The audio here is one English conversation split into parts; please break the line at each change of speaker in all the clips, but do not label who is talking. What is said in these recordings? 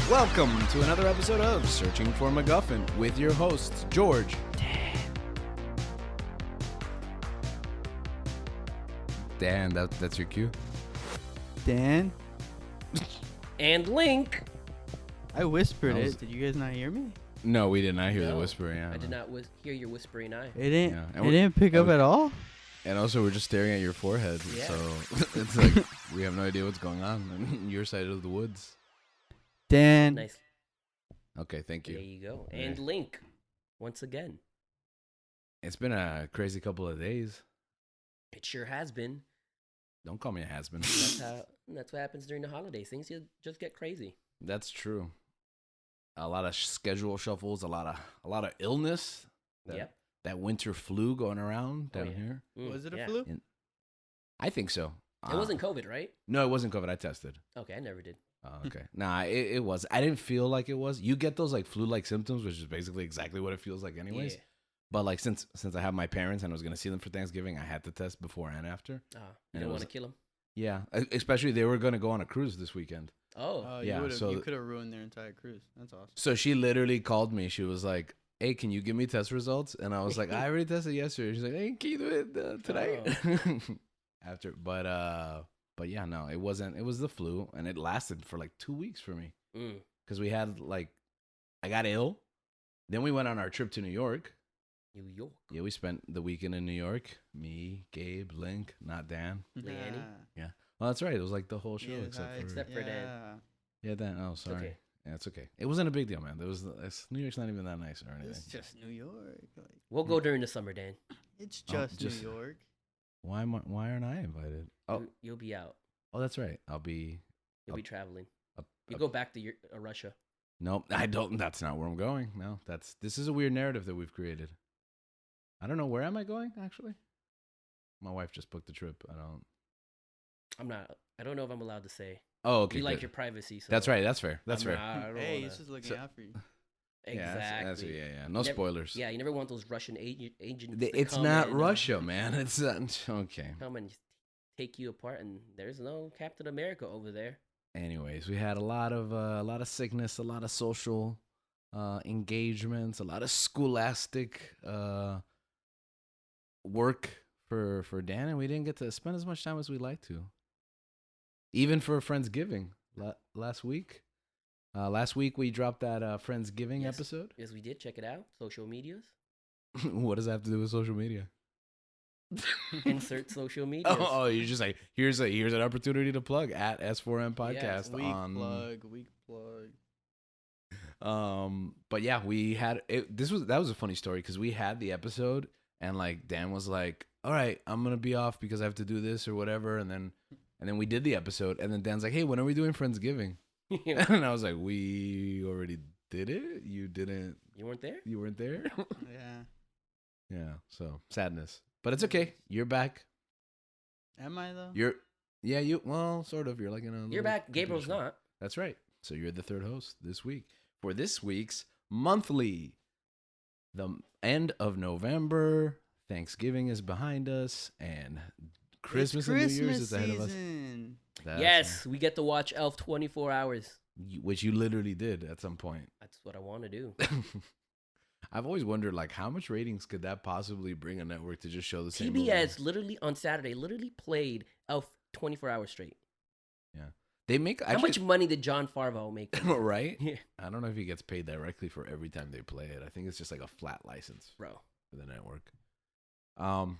Welcome to another episode of Searching for McGuffin with your hosts, George. Dan, that's your cue.
Dan,
And Link.
I whispered it. Did you guys not hear me?
No, we did not hear the
No,
whispering. Yeah,
I did not hear your whispering eye.
It didn't.
Yeah,
It didn't pick up at all.
And also, we're just staring at your forehead,
Yeah.
so it's like we have no idea what's going on on your side of the woods.
Dan,
Nice.
Okay, thank
There
you.
you go.
Yeah.
And Link. Once again.
It's been a crazy couple of days.
It sure has been.
Don't call me a has-been.
That's what happens during the holidays. Things just get crazy.
That's true. A lot of schedule shuffles, a lot of illness.
Yep.
That winter flu going around
Oh,
down
yeah.
here.
was it a
yeah.
flu?
I think so.
It wasn't COVID, right?
No, it wasn't COVID. I tested.
Okay, I never did.
Oh, okay. Nah, it was. I didn't feel like it was. You get those like flu-like symptoms, which is basically exactly what it feels like anyways.
Yeah.
But like since I have my parents and I was gonna see them for Thanksgiving, I had to test before and after.
You
And it
don't want
was-
to kill him?
Yeah, especially they were gonna go on a cruise this weekend.
Oh.
yeah,
you could have ruined their entire cruise. That's awesome.
So she literally called me. She was like, "Hey, can you give me test results?" And I was like, "I already tested yesterday." She's like, "Hey, can you do it tonight?" After, but yeah, no, it wasn't. It was the flu, and it lasted for like 2 weeks for me
Mm.
because we had like, I got ill. Then we went on our trip to New York.
New York.
Yeah, we spent the weekend in New York. Me, Gabe, Link, not Dan.
Lanny?
Well, that's right. It was like the whole show
Yeah,
Except for Dan.
yeah, Dan. Oh, sorry.
okay.
Yeah, it's okay. It wasn't a big deal, man. New York's not even that nice or anything.
It's just New York. Like,
We'll go during the summer, Dan.
it's
Oh,
just
just-
New York.
Why aren't I invited? Oh,
You'll be out.
oh, that's right. I'll be.
You'll be traveling.
Up,
You
up-
go back to Russia.
Nope, I don't. That's not where I'm going. No, this is a weird narrative that we've created. I don't know, where am I going actually. My wife just booked the trip.
I don't know if I'm allowed to say.
Oh, okay.
We like
good.
your privacy. So
That's right. That's fair. That's
I'm
fair.
not- I don't
Hey,
wanna-
he's just looking
So-
out for you.
Exactly.
Yeah. No
Never-
spoilers.
Yeah, you never want those Russian agents.
It's
to come
not
and,
Russia, man. It's okay.
Come and take you apart, and there's no Captain America over there.
Anyways, we had a lot of sickness, a lot of social engagements, a lot of scholastic work for Dan, and we didn't get to spend as much time as we'd like to. Even for Friendsgiving last week. Last week we dropped that Friendsgiving
Yes.
episode.
Yes, we did. Check it out. Social medias.
What does that have to do with social media?
Insert social medias.
Oh, you're just like here's an opportunity to plug at S4M podcast
Yes,
Weak plug.
But yeah, we had it. That was a funny story because we had the episode and like Dan was like, "All right, I'm gonna be off because I have to do this or whatever," and then we did the episode and then Dan's like, "Hey, when are we doing Friendsgiving?" And I was like, "We already did it. You didn't.
You weren't there?
You weren't there."
Yeah.
Yeah. So sadness, but it's okay. You're back.
Am I though?
You well, sort of. You're like in a.
You're
little
back. Gabriel's
condition.
not.
That's right. So you're the third host this week for this week's monthly. The end of November, Thanksgiving is behind us, and Christmas and New Year's is ahead of us.
Season.
That's
Yes, we get to watch Elf 24 hours.
which you literally did at some point.
That's what I want to do.
I've always wondered, like, how much ratings could that possibly bring a network to just show the same
TBS literally on Saturday played Elf 24 hours straight.
movie? They make
How much money did John Favreau make?
right?
Yeah.
I don't know if he gets paid directly for every time they play it. I think it's just like a flat license
Bro.
for the network.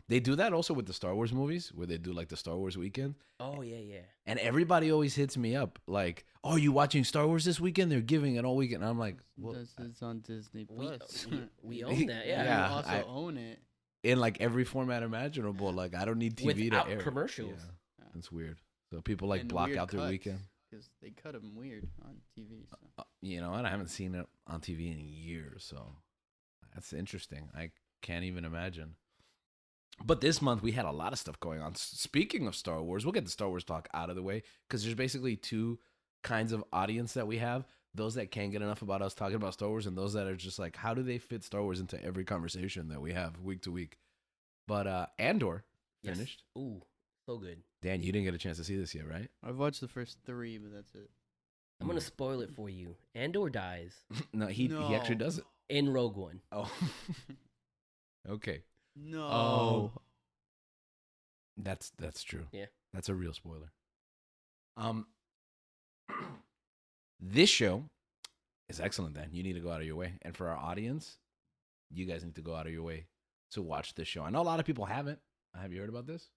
They do that also with the Star Wars movies, where they do like the Star Wars weekend.
Oh, yeah.
And everybody always hits me up like, "Oh, you watching Star Wars this weekend? They're giving it all weekend." And I'm like, "Well,
It's on Disney Plus.
We own that, yeah.
Yeah,
You also
I-
own it.
in like every format imaginable. Like, I don't need TV
Without
to air
commercials.
Yeah, that's weird. So people like
And
block
weird
out their
cuts,
weekend.
because they cut them weird on TV. So.
You know, and I haven't seen it on TV in years, so that's interesting. I can't even imagine. But this month we had a lot of stuff going on. Speaking of Star Wars, we'll get the Star Wars talk out of the way because there's basically two kinds of audience that we have. Those that can't get enough about us talking about Star Wars and those that are just like, how do they fit Star Wars into every conversation that we have week to week? But Andor
Yes.
finished.
Ooh, so good.
Dan, you didn't get a chance to see this yet, right?
I've watched the first 3, but that's it.
I'm gonna spoil it for you. Andor dies
No, he actually does it.
in Rogue One.
Oh. Okay.
No.
Oh. That's true.
Yeah.
That's a real spoiler. This show is excellent, then. You need to go out of your way. And for our audience, you guys need to go out of your way to watch this show. I know a lot of people haven't. Have you heard about this?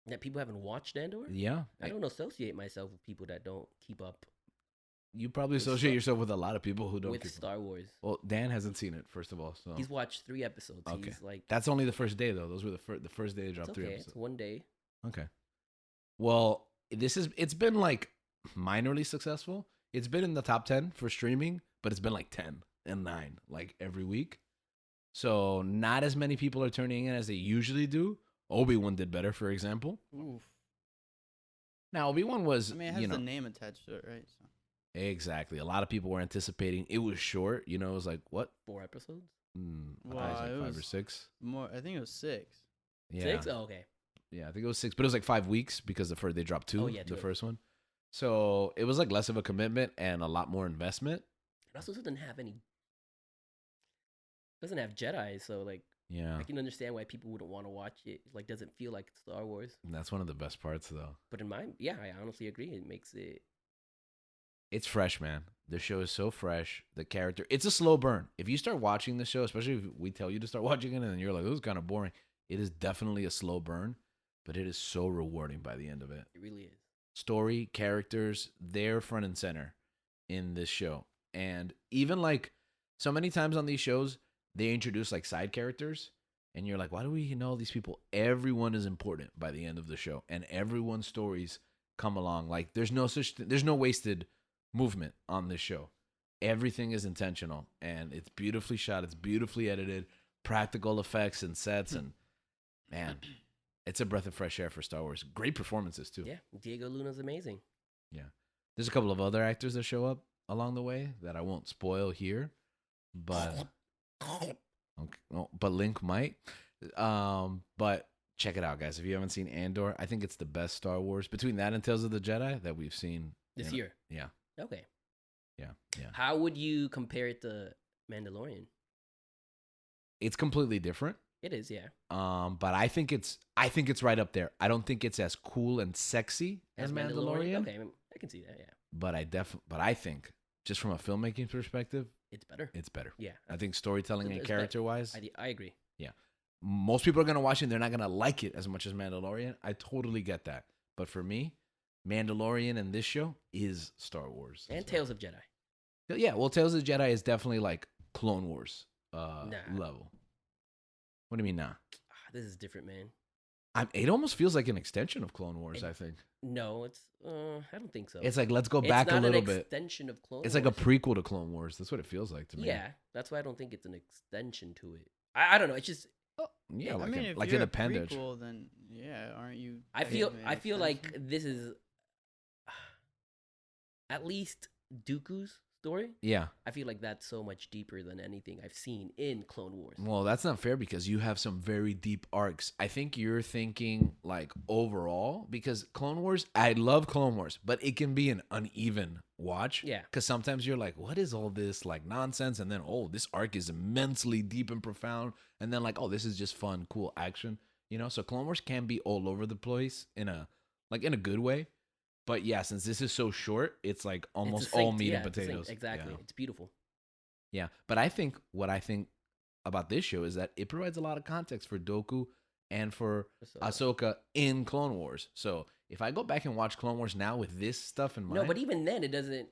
That people haven't watched Andor?
Yeah.
I don't associate myself with people that don't keep up
You probably associate yourself with a lot of people who don't
with
keep
Star Wars.
Well, Dan hasn't seen it, first of all. So
He's watched 3 episodes.
Okay.
He's like,
that's only the first day, though. Those were the first day they dropped
it's
3
okay.
episodes.
It's one day.
Okay. Well, it's been like minorly successful. It's been in the top 10 for streaming, but it's been like 10 and 9 like every week. So not as many people are turning in as they usually do. Obi-Wan did better, for example.
Oof.
Now, Obi-Wan was,
I mean, it has the name attached to it, right? So.
Exactly. A lot of people were anticipating. It was short. It was like, what?
4 episodes?
I thought it was like 5 or 6.
More. I think it was 6.
Yeah.
6? Oh, okay.
Yeah, I think it was 6, but it was like 5 weeks because they dropped 2,
Oh, yeah,
the
2
first one. So it was like less of a commitment and a lot more investment.
It also doesn't have any. Doesn't have Jedi, so like
Yeah.
I can understand why people wouldn't want to watch it. Like, doesn't feel like Star Wars.
That's one of the best parts, though.
But in my, yeah, I honestly agree. It makes it.
It's fresh, man. The show is so fresh. The character, it's a slow burn. If you start watching the show, especially if we tell you to start watching it and then you're like, this is kind of boring, it is definitely a slow burn, but it is so rewarding by the end of it.
It really is.
Story, characters, they're front and center in this show. And even like so many times on these shows, they introduce like side characters and you're like, why do we know these people? Everyone is important by the end of the show and everyone's stories come along. Like there's no wasted movement on this show. Everything is intentional and it's beautifully shot. It's beautifully edited, practical effects and sets. And man, it's a breath of fresh air for Star Wars. Great performances too.
Yeah, Diego Luna's amazing.
Yeah. There's a couple of other actors that show up along the way that I won't spoil here, but okay, but Link might. But check it out, guys. If you haven't seen Andor, I think it's the best Star Wars between that and Tales of the Jedi that we've seen
This year.
Yeah.
Okay.
Yeah.
How would you compare it to Mandalorian?
It's completely different.
It is, yeah.
But I think it's right up there. I don't think it's as cool and sexy as Mandalorian.
Okay, I can see that, yeah.
But I think just from a filmmaking perspective,
It's better.
it's better.
Yeah.
I think storytelling and
It's better.
character wise,
I agree.
most people are going to watch it and they're not going to like it as much as Mandalorian. I totally get that. But for me, Mandalorian and this show is Star Wars.
And Tales of Jedi.
Yeah, well, Tales of the Jedi is definitely like Clone Wars level. What do you mean, nah?
This is different, man.
It almost feels like an extension of Clone Wars, I think.
No, it's I don't think so.
It's like, let's go back a little
It's not an
bit.
extension of Clone
It's
Wars.
like a prequel to Clone Wars. That's what it feels like to me.
Yeah, that's why I don't think it's an extension to it. I don't know. It's just
Yeah,
I mean, if
like
you're
an
a
appendage.
prequel, then yeah, aren't you?
I feel
technically an
like
extension?
this is at least Dooku's story.
Yeah.
I feel like that's so much deeper than anything I've seen in Clone Wars.
Well, that's not fair because you have some very deep arcs. I think you're thinking like overall because Clone Wars, I love Clone Wars, but it can be an uneven watch.
Yeah.
Because sometimes you're like, what is all this like nonsense? And then, oh, this arc is immensely deep and profound. And then like, oh, this is just fun, cool action. So Clone Wars can be all over the place in a good way. But yeah, since this is so short, it's like almost
It's
all
succinct,
meat
yeah,
and
it's succinct,
potatoes.
Exactly.
Yeah.
It's beautiful.
Yeah, but what I think about this show is that it provides a lot of context for Dooku and for Ahsoka in Clone Wars. So if I go back and watch Clone Wars now with this stuff in mind,
No, but even then, it doesn't.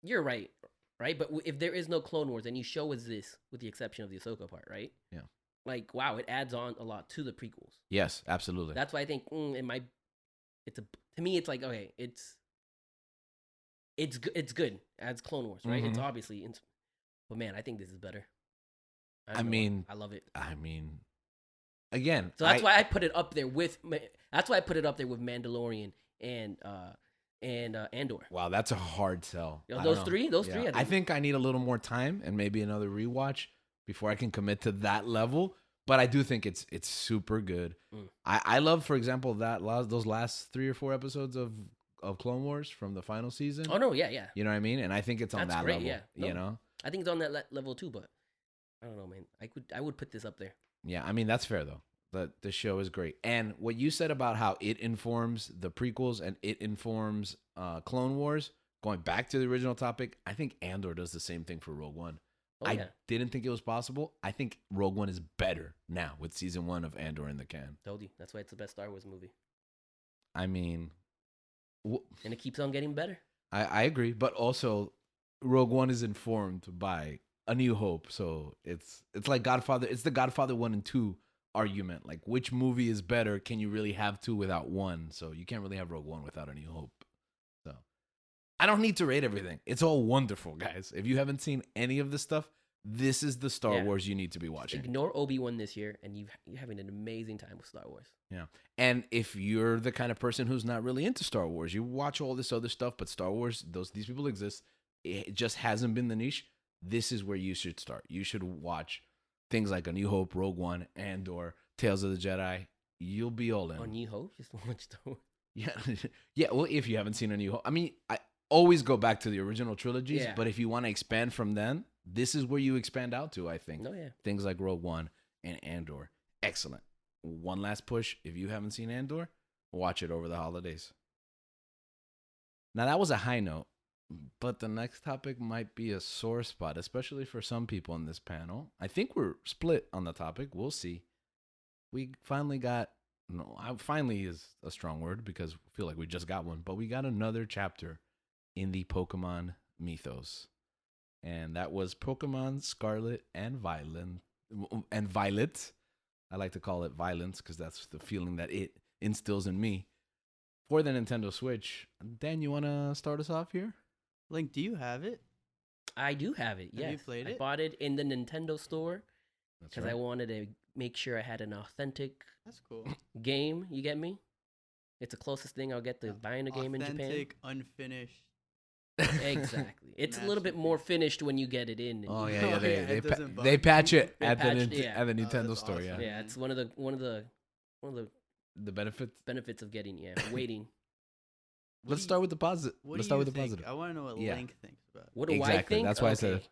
You're right? But if there is no Clone Wars and you show us this, with the exception of the Ahsoka part, right?
Yeah.
Like, wow, it adds on a lot to the prequels.
Yes, absolutely.
That's why I think it might. To me, it's like, okay, it's good as Clone Wars, right? It's
Mhm.
obviously, but man, I think this is better.
I
don't know why.
mean,
I love it.
Again,
So that's why I put it up there with. That's why I put it up there with Mandalorian and Andor.
Wow, that's a hard sell.
You know,
I
those
don't know.
three, those
Yeah.
three.
I think I need a little more time and maybe another rewatch before I can commit to that level. But I do think it's super good.
Mm.
I love, for example, those last 3 or 4 episodes of of Clone Wars from the final season.
Oh no, yeah.
You know what I mean? And I think it's on
That's
that
great,
level.
yeah.
You
No.
know?
I think it's on that level too, but I don't know, man. I would put this up there.
Yeah, I mean that's fair though. The show is great. And what you said about how it informs the prequels and it informs Clone Wars, going back to the original topic, I think Andor does the same thing for Rogue One.
Oh,
I
yeah.
didn't think it was possible. I think Rogue One is better now with season 1 of Andor in the can.
Told you. That's why it's the best Star Wars movie.
I mean,
And it keeps on getting better.
I agree, but also Rogue One is informed by A New Hope, so it's like Godfather. It's the Godfather 1 and 2 argument. Like, which movie is better? Can you really have 2 without 1? So you can't really have Rogue One without A New Hope. So I don't need to rate everything. It's all wonderful, guys. If you haven't seen any of this stuff, this is the Star
Yeah.
Wars you need to be watching.
Ignore Obi-Wan this year, and you're having an amazing time with Star Wars.
Yeah. And if you're the kind of person who's not really into Star Wars, you watch all this other stuff, but Star Wars, these people exist. It just hasn't been the niche. This is where you should start. You should watch things like A New Hope, Rogue One, Andor, Tales of the Jedi. You'll be all in.
On New Hope, just watch Star Wars.
Yeah. Yeah. Well, if you haven't seen A New Hope, I mean, I always go back to the original trilogies,
Yeah.
but if you want to expand from then, this is where you expand out to, I think.
No, yeah.
Things like Rogue One and Andor. Excellent. One last push. If you haven't seen Andor, watch it over the holidays. Now, that was a high note, but the next topic might be a sore spot, especially for some people in this panel. I think we're split on the topic. We'll see. We finally got, finally is a strong word because I feel like we just got one, but we got another chapter in the Pokemon mythos. And that was Pokemon Scarlet and Violet. I like to call it violence because that's the feeling that it instills in me for the Nintendo Switch. Dan, you want to start us off here?
Link, do you have it?
I do have it, yes.
Have you played
I
it?
bought it in the Nintendo store
That's
because I wanted to make sure I had an authentic
That's cool.
game. You get me? It's the closest thing I'll get to buying a game in Japan.
Authentic, unfinished.
Exactly. It's a little bit more finished when you get it in.
Oh
You
yeah,
know?
yeah.
Oh,
They
yeah, it doesn't bug
they patch
you.
it
They
at
patched-
the
yeah.
at the
Oh,
Nintendo
that's
store.
awesome.
Yeah,
Yeah, it's one of the
the benefits.
benefits of getting waiting.
What
Let's
do
start with the positive.
What
Let's
do
start
you
with the
think?
positive.
I want to know what
Yeah.
Link thinks about it.
What do I
Exactly,
think?
that's why I said
Okay.
it.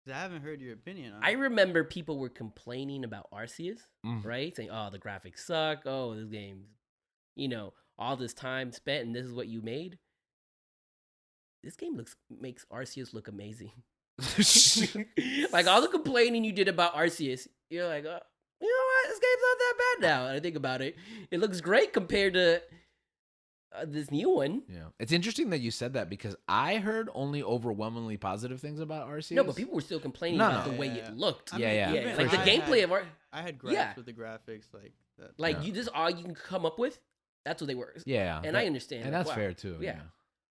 'Cause I haven't heard your opinion on
I
it.
remember people were complaining about Arceus,
Mm.
right? Saying, "Oh, the graphics suck. Oh, this game, all this time spent, and this is what you made." This game makes Arceus look amazing. Like all the complaining you did about Arceus, you're like, you know what? This game's not that bad now. And I think about it, it looks great compared to this new one.
Yeah, it's interesting that you said that because I heard only overwhelmingly positive things about Arceus.
No, but people were still complaining
No,
about
no.
the way
Yeah,
it
yeah.
looked.
I
Yeah,
mean,
yeah,
even
Like the
sure.
gameplay of
I had gripes
Yeah.
with the graphics like that.
like
Yeah.
you just all you can come up with. That's what they were.
Yeah,
And I understand,
and
like,
that's
wow.
fair too.
Yeah.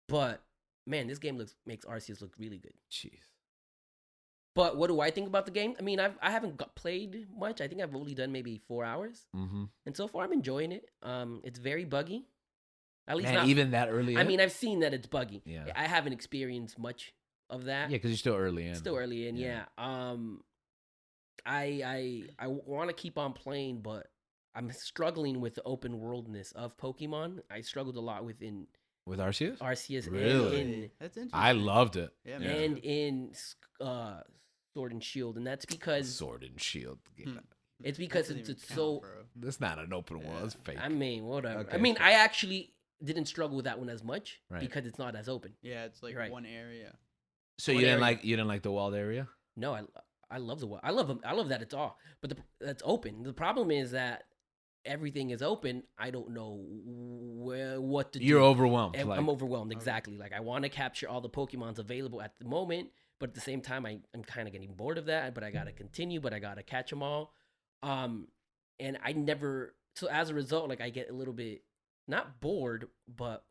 But man, this game makes Arceus look really good.
Jeez.
But what do I think about the game? I mean, I haven't played much. I think I've only done maybe 4 hours,
Mm-hmm.
and so far I'm enjoying it. It's very buggy. At least
Man,
not.
even that early.
I
in?
mean, I've seen that it's buggy.
Yeah.
I haven't experienced much of that.
yeah, because you're still early in.
Still early in,
Yeah.
yeah. I want to keep on playing, but I'm struggling with the open worldness of Pokemon. I struggled a lot with
With Arceus.
Arceus
Really?
and in
That's interesting.
I loved it.
Yeah,
Yeah.
and in Sword and Shield, and that's because
Sword and Shield.
Hmm.
it's because
That doesn't
it's
even count,
so.
bro.
That's not an open world.
Yeah.
It's fake.
I mean, whatever.
Okay,
I mean,
fair.
I actually didn't struggle with that one as much
Right.
because it's not as open.
Yeah, it's like
Right.
one area.
so
what
you didn't
area?
like the walled area?
No, I love the world. I love that it's all, but that's open. The problem is that everything is open. I don't know what to do.
You're overwhelmed.
I'm
like,
overwhelmed.
Okay.
Exactly. Like I want to capture all the Pokemons available at the moment, but at the same time, I'm kind of getting bored of that. But I gotta continue. But I gotta catch them all. And I never. So as a result, like I get a little bit not bored, but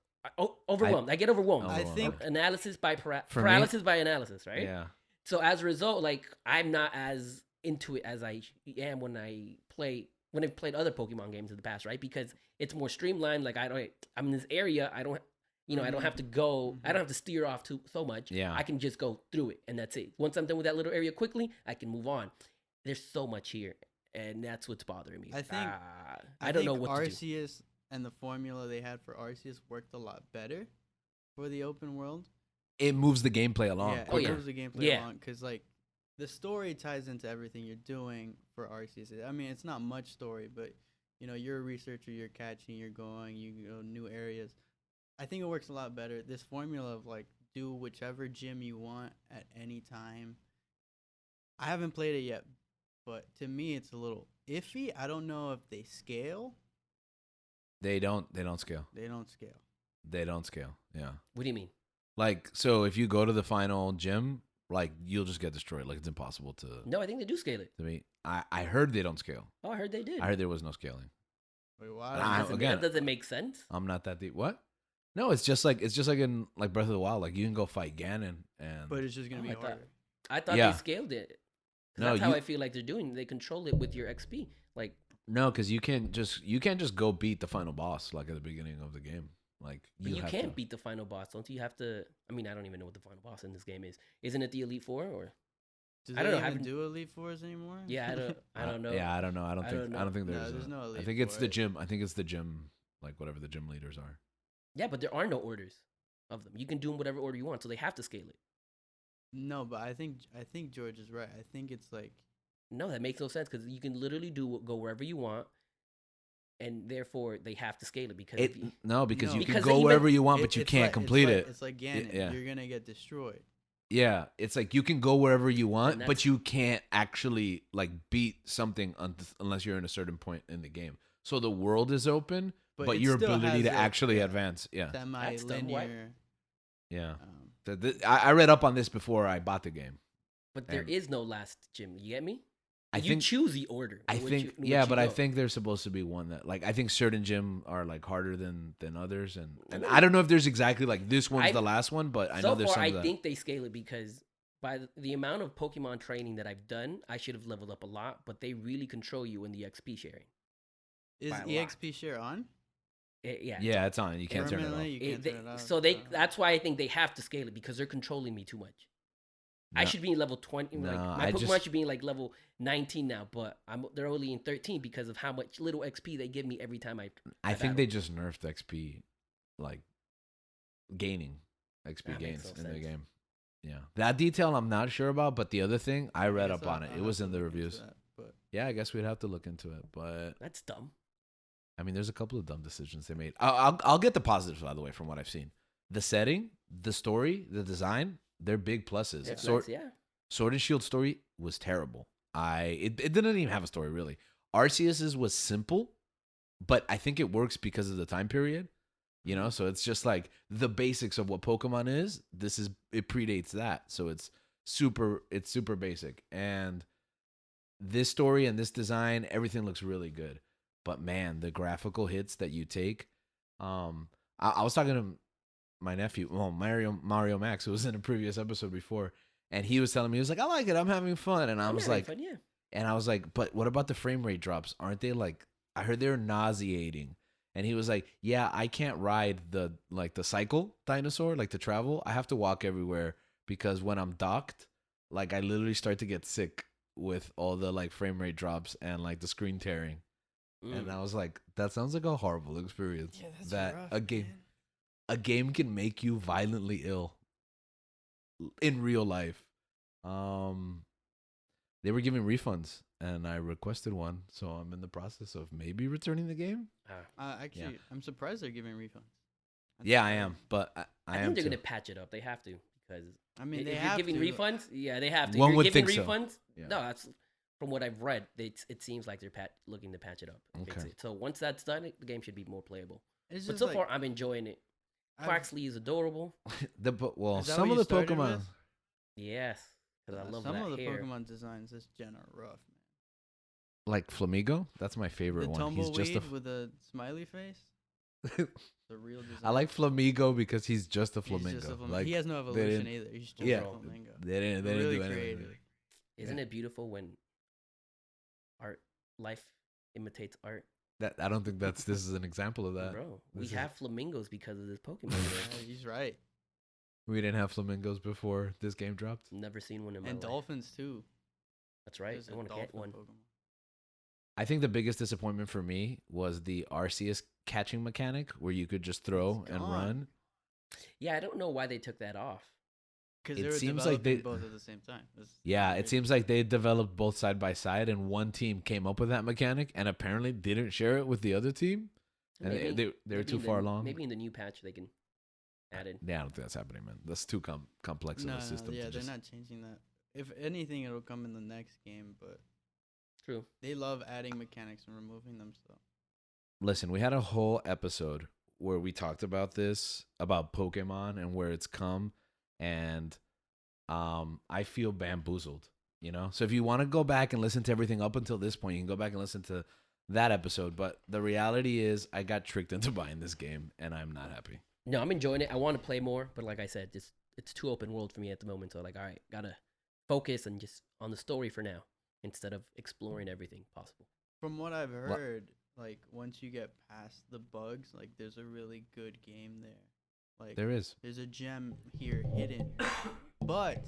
overwhelmed. I get overwhelmed.
I think
Analysis by
For me-
paralysis by analysis, right?
Yeah.
So as a result, like I'm not as into it as I am when I've played other Pokemon games in the past, right? Because it's more streamlined. Like I'm in this area. I don't have to go. I don't have to steer off so much.
Yeah.
I can just go through it, and that's it. Once I'm done with that little area quickly, I can move on. There's so much here, and that's what's bothering me.
I think-
I don't know
think
what to do.
Arceus and the formula they had for Arceus worked a lot better for the open world.
It moves the gameplay along.
Yeah,
quicker.
it moves the gameplay
Yeah.
along because like the story ties into everything you're doing for Arceus. I mean, it's not much story, but you know, you're a researcher, you're catching, you're going, you go new areas. I think it works a lot better. This formula of like do whichever gym you want at any time. I haven't played it yet, but to me it's a little iffy. I don't know if they scale.
They don't scale.
They don't scale.
They don't scale. Yeah.
What do you mean?
Like, so if you go to the final gym, like, you'll just get destroyed. Like, it's impossible to
No, I think they do scale it.
me. I heard they don't scale.
Oh, I heard they did.
I heard there was no scaling.
Wait,
I-
why?
again-
That doesn't make sense.
I'm not that deep. What? No, it's just like in like Breath of the Wild. Like, you can go fight Ganon and
But it's just gonna
Oh,
be
I thought-
harder.
I thought
Yeah.
they scaled it. 'Cause
No,
that's how
you-
I feel like they're doing. They control it with your XP. Like,
no, because you can't just go beat the final boss like at the beginning of the game. Like
but you
have
can't
to.
beat the final boss, don't you? You have to. I mean, I don't even know what the final boss in this game is. Isn't it the Elite Four or?
Do
I
they
don't know,
even
haven't-
do Elite Fours anymore?
Yeah, I don't. I don't know.
Yeah, I don't know. I don't
I
think.
don't
I don't think
No,
there's.
there's no
I
Elite
think it's
Four.
the gym. I think it's the gym. Like whatever the gym leaders are.
Yeah, but there are no orders of them. You can do them whatever order you want, so they have to scale it.
No, but I think George is right. I think it's like
No, that makes no sense because you can literally go wherever you want, and therefore they have to scale it because if you,
No, because
No.
you can
Because
go
even-
wherever you want,
it-
but you
it's
can't
like-
complete it.
It's like Ganon.
yeah.
You're gonna get destroyed.
Yeah, it's like you can go wherever you want,
And
but
that's-
you can't actually like beat something unless you're in a certain point in the game. So the world is open, but
it
your
still
ability
has
to
a-
actually
yeah,
advance. Yeah,
semi-linear.
yeah.
Um,
I read up on this before I bought the game.
but there
And-
is no last gym. You get me?
I
You
think
choose the order.
I
in which
think
you- in
yeah,
which you
but I
go.
think there's supposed to be one that like I think certain gym are like harder than others, and I don't know if there's exactly like this one's
I-
the last one, but I know
so
there's
far
some
I
that.
think they scale it because by the amount of Pokemon training that I've done, I should have leveled up a lot. But they really control you in the XP sharing.
is
by a lot.
EXP share on?
Yeah.
Yeah, it's on. You can't turn it off.
Permanently, you can't turn it off.
So that's why I think they have to scale it because they're controlling me too much. I
No.
should be in level 20.
No,
Like my
I
Pokemon
just-
should be in like level 19 now, but they're only in 13 because of how much little XP they give me every time I
I think
battle.
they just nerfed XP, like gaining XP
That makes
gains
no
in the
sense.
game. Yeah, that detail I'm not sure about, but the other thing I read
guess
up on it.
I'll
It
have
was
to
in the
look into
reviews.
that, but
Yeah, I guess we'd have to look into it, but
That's dumb.
I mean, there's a couple of dumb decisions they made. I'll get the positives by the way from what I've seen. The setting, the story, the design, they're big pluses.
It's
Sword,
nice, yeah.
Sword and Shield story was terrible. It didn't even have a story really. Arceus's was simple, but I think it works because of the time period. You know, so it's just like the basics of what Pokemon is. It predates that, so it's super basic. And this story and this design, everything looks really good. But man, the graphical hits that you take. I was talking to my nephew, well, Mario Max, who was in a previous episode before, and he was telling me, he was like, I like it, I'm having fun. And I
I'm
was
having
like,
fun, yeah.
and I was like, but what about the frame rate drops? Aren't they like, I heard they're nauseating. And he was like, yeah, I can't ride the cycle dinosaur, like to travel. I have to walk everywhere because when I'm docked, like I literally start to get sick with all the like frame rate drops and like the screen tearing. And I was like, that sounds like a horrible experience.
yeah, that's
that
rough,
a
man.
game can make you violently ill in real life. They were giving refunds and I requested one, so I'm in the process of maybe returning the game.
Actually, I'm surprised they're giving refunds. That's
Yeah, I
surprising.
am, but I
I
am
think they're
too.
gonna patch it up. They have to because
I mean, they
if
have
you're giving
to.
refunds, yeah, they have to.
One
You're
would
giving
think so.
refunds.
Yeah.
No, that's from what I've read. It seems like they're looking to patch it up. Fix
Okay.
it. So once that's done, the game should be more playable.
It's
But
just
so
like,
far, I'm enjoying it.
I've-
Quaxley is adorable.
Well,
Is that
some
what
of
you
the
started
Pokemon,
with?
Yes, because I love
some
that
of the
hair.
Pokemon designs this gen are rough, man.
like Flamigo, that's my favorite
The
one. He's just a.
tumbleweed with a smiley face. The real design.
I like Flamigo because he's just a
He's
flamingo.
just a flamingo.
Like
he has no
they
evolution
didn't-
either. He's just
yeah.
a flamingo.
they didn't
Really
do anything.
creative.
Isn't it beautiful when life imitates art?
I don't think this is an example of that.
Bro, we
This is-
have flamingos because of this Pokemon.
Yeah,
game.
he's right.
We didn't have flamingos before this game dropped.
Never seen one in my
And
life.
dolphins too.
That's right.
There's
I
a
want to get
dolphin
one.
Pokemon.
I think the biggest disappointment for me was the Arceus catching mechanic where you could just throw
It's
and
gone.
run.
Yeah, I don't know why they took that off.
Because
It
they were
seems like
developing
they-
both at the same time.
Yeah, it seems like they developed both side by side, and one team came up with that mechanic, and apparently didn't share it with the other team, and they were
maybe
too
in
far along.
Maybe in the new patch they can add in.
Yeah, I don't think that's happening, man. That's too complex of
No,
a system.
yeah,
to
they're
just...
not changing that. If anything, it'll come in the next game, but
True.
they love adding mechanics and removing them. So
Listen, we had a whole episode where we talked about this, about Pokemon and where it's come, and I feel bamboozled, you know? So if you want to go back and listen to everything up until this point, you can go back and listen to that episode. But the reality is I got tricked into buying this game, and I'm not happy.
No, I'm enjoying it. I want to play more, but like I said, just it's too open world for me at the moment. So like, all right, gotta focus and just on the story for now instead of exploring everything possible.
from what I've heard, like once you get past the bugs, like there's a really good game there. Like
There is.
there's a gem here hidden. But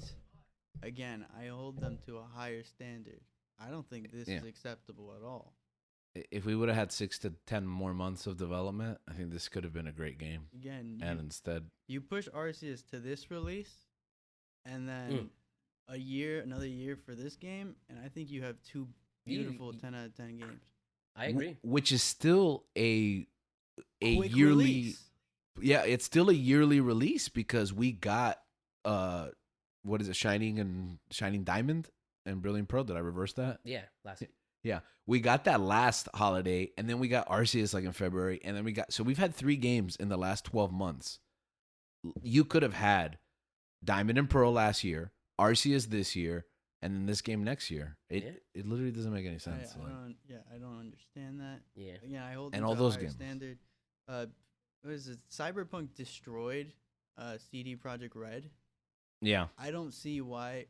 again, I hold them to a higher standard. I don't think this
Yeah.
is acceptable at all.
If we would have had 6 to 10 more months of development, I think this could have been a great game.
Again,
And instead,
you push Arceus to this release, and then
Mm.
another year for this game, and I think you have two beautiful 10 out of 10 games.
I agree.
Which is still a
Quick
yearly.
release.
Yeah, it's still a yearly release because we got what is it, Shining Diamond and Brilliant Pearl. Did I reverse that?
Yeah, last
Yeah, we got that last holiday, and then we got Arceus like in February, and then we've had 3 games in the last 12 months. You could have had Diamond and Pearl last year, Arceus this year, and then this game next year. It literally doesn't make any sense.
I don't understand that.
yeah.
Again, I hold
And
them
all
to
those
a higher
games.
standard. What is it? Cyberpunk destroyed CD Projekt Red.
Yeah,
I don't see why.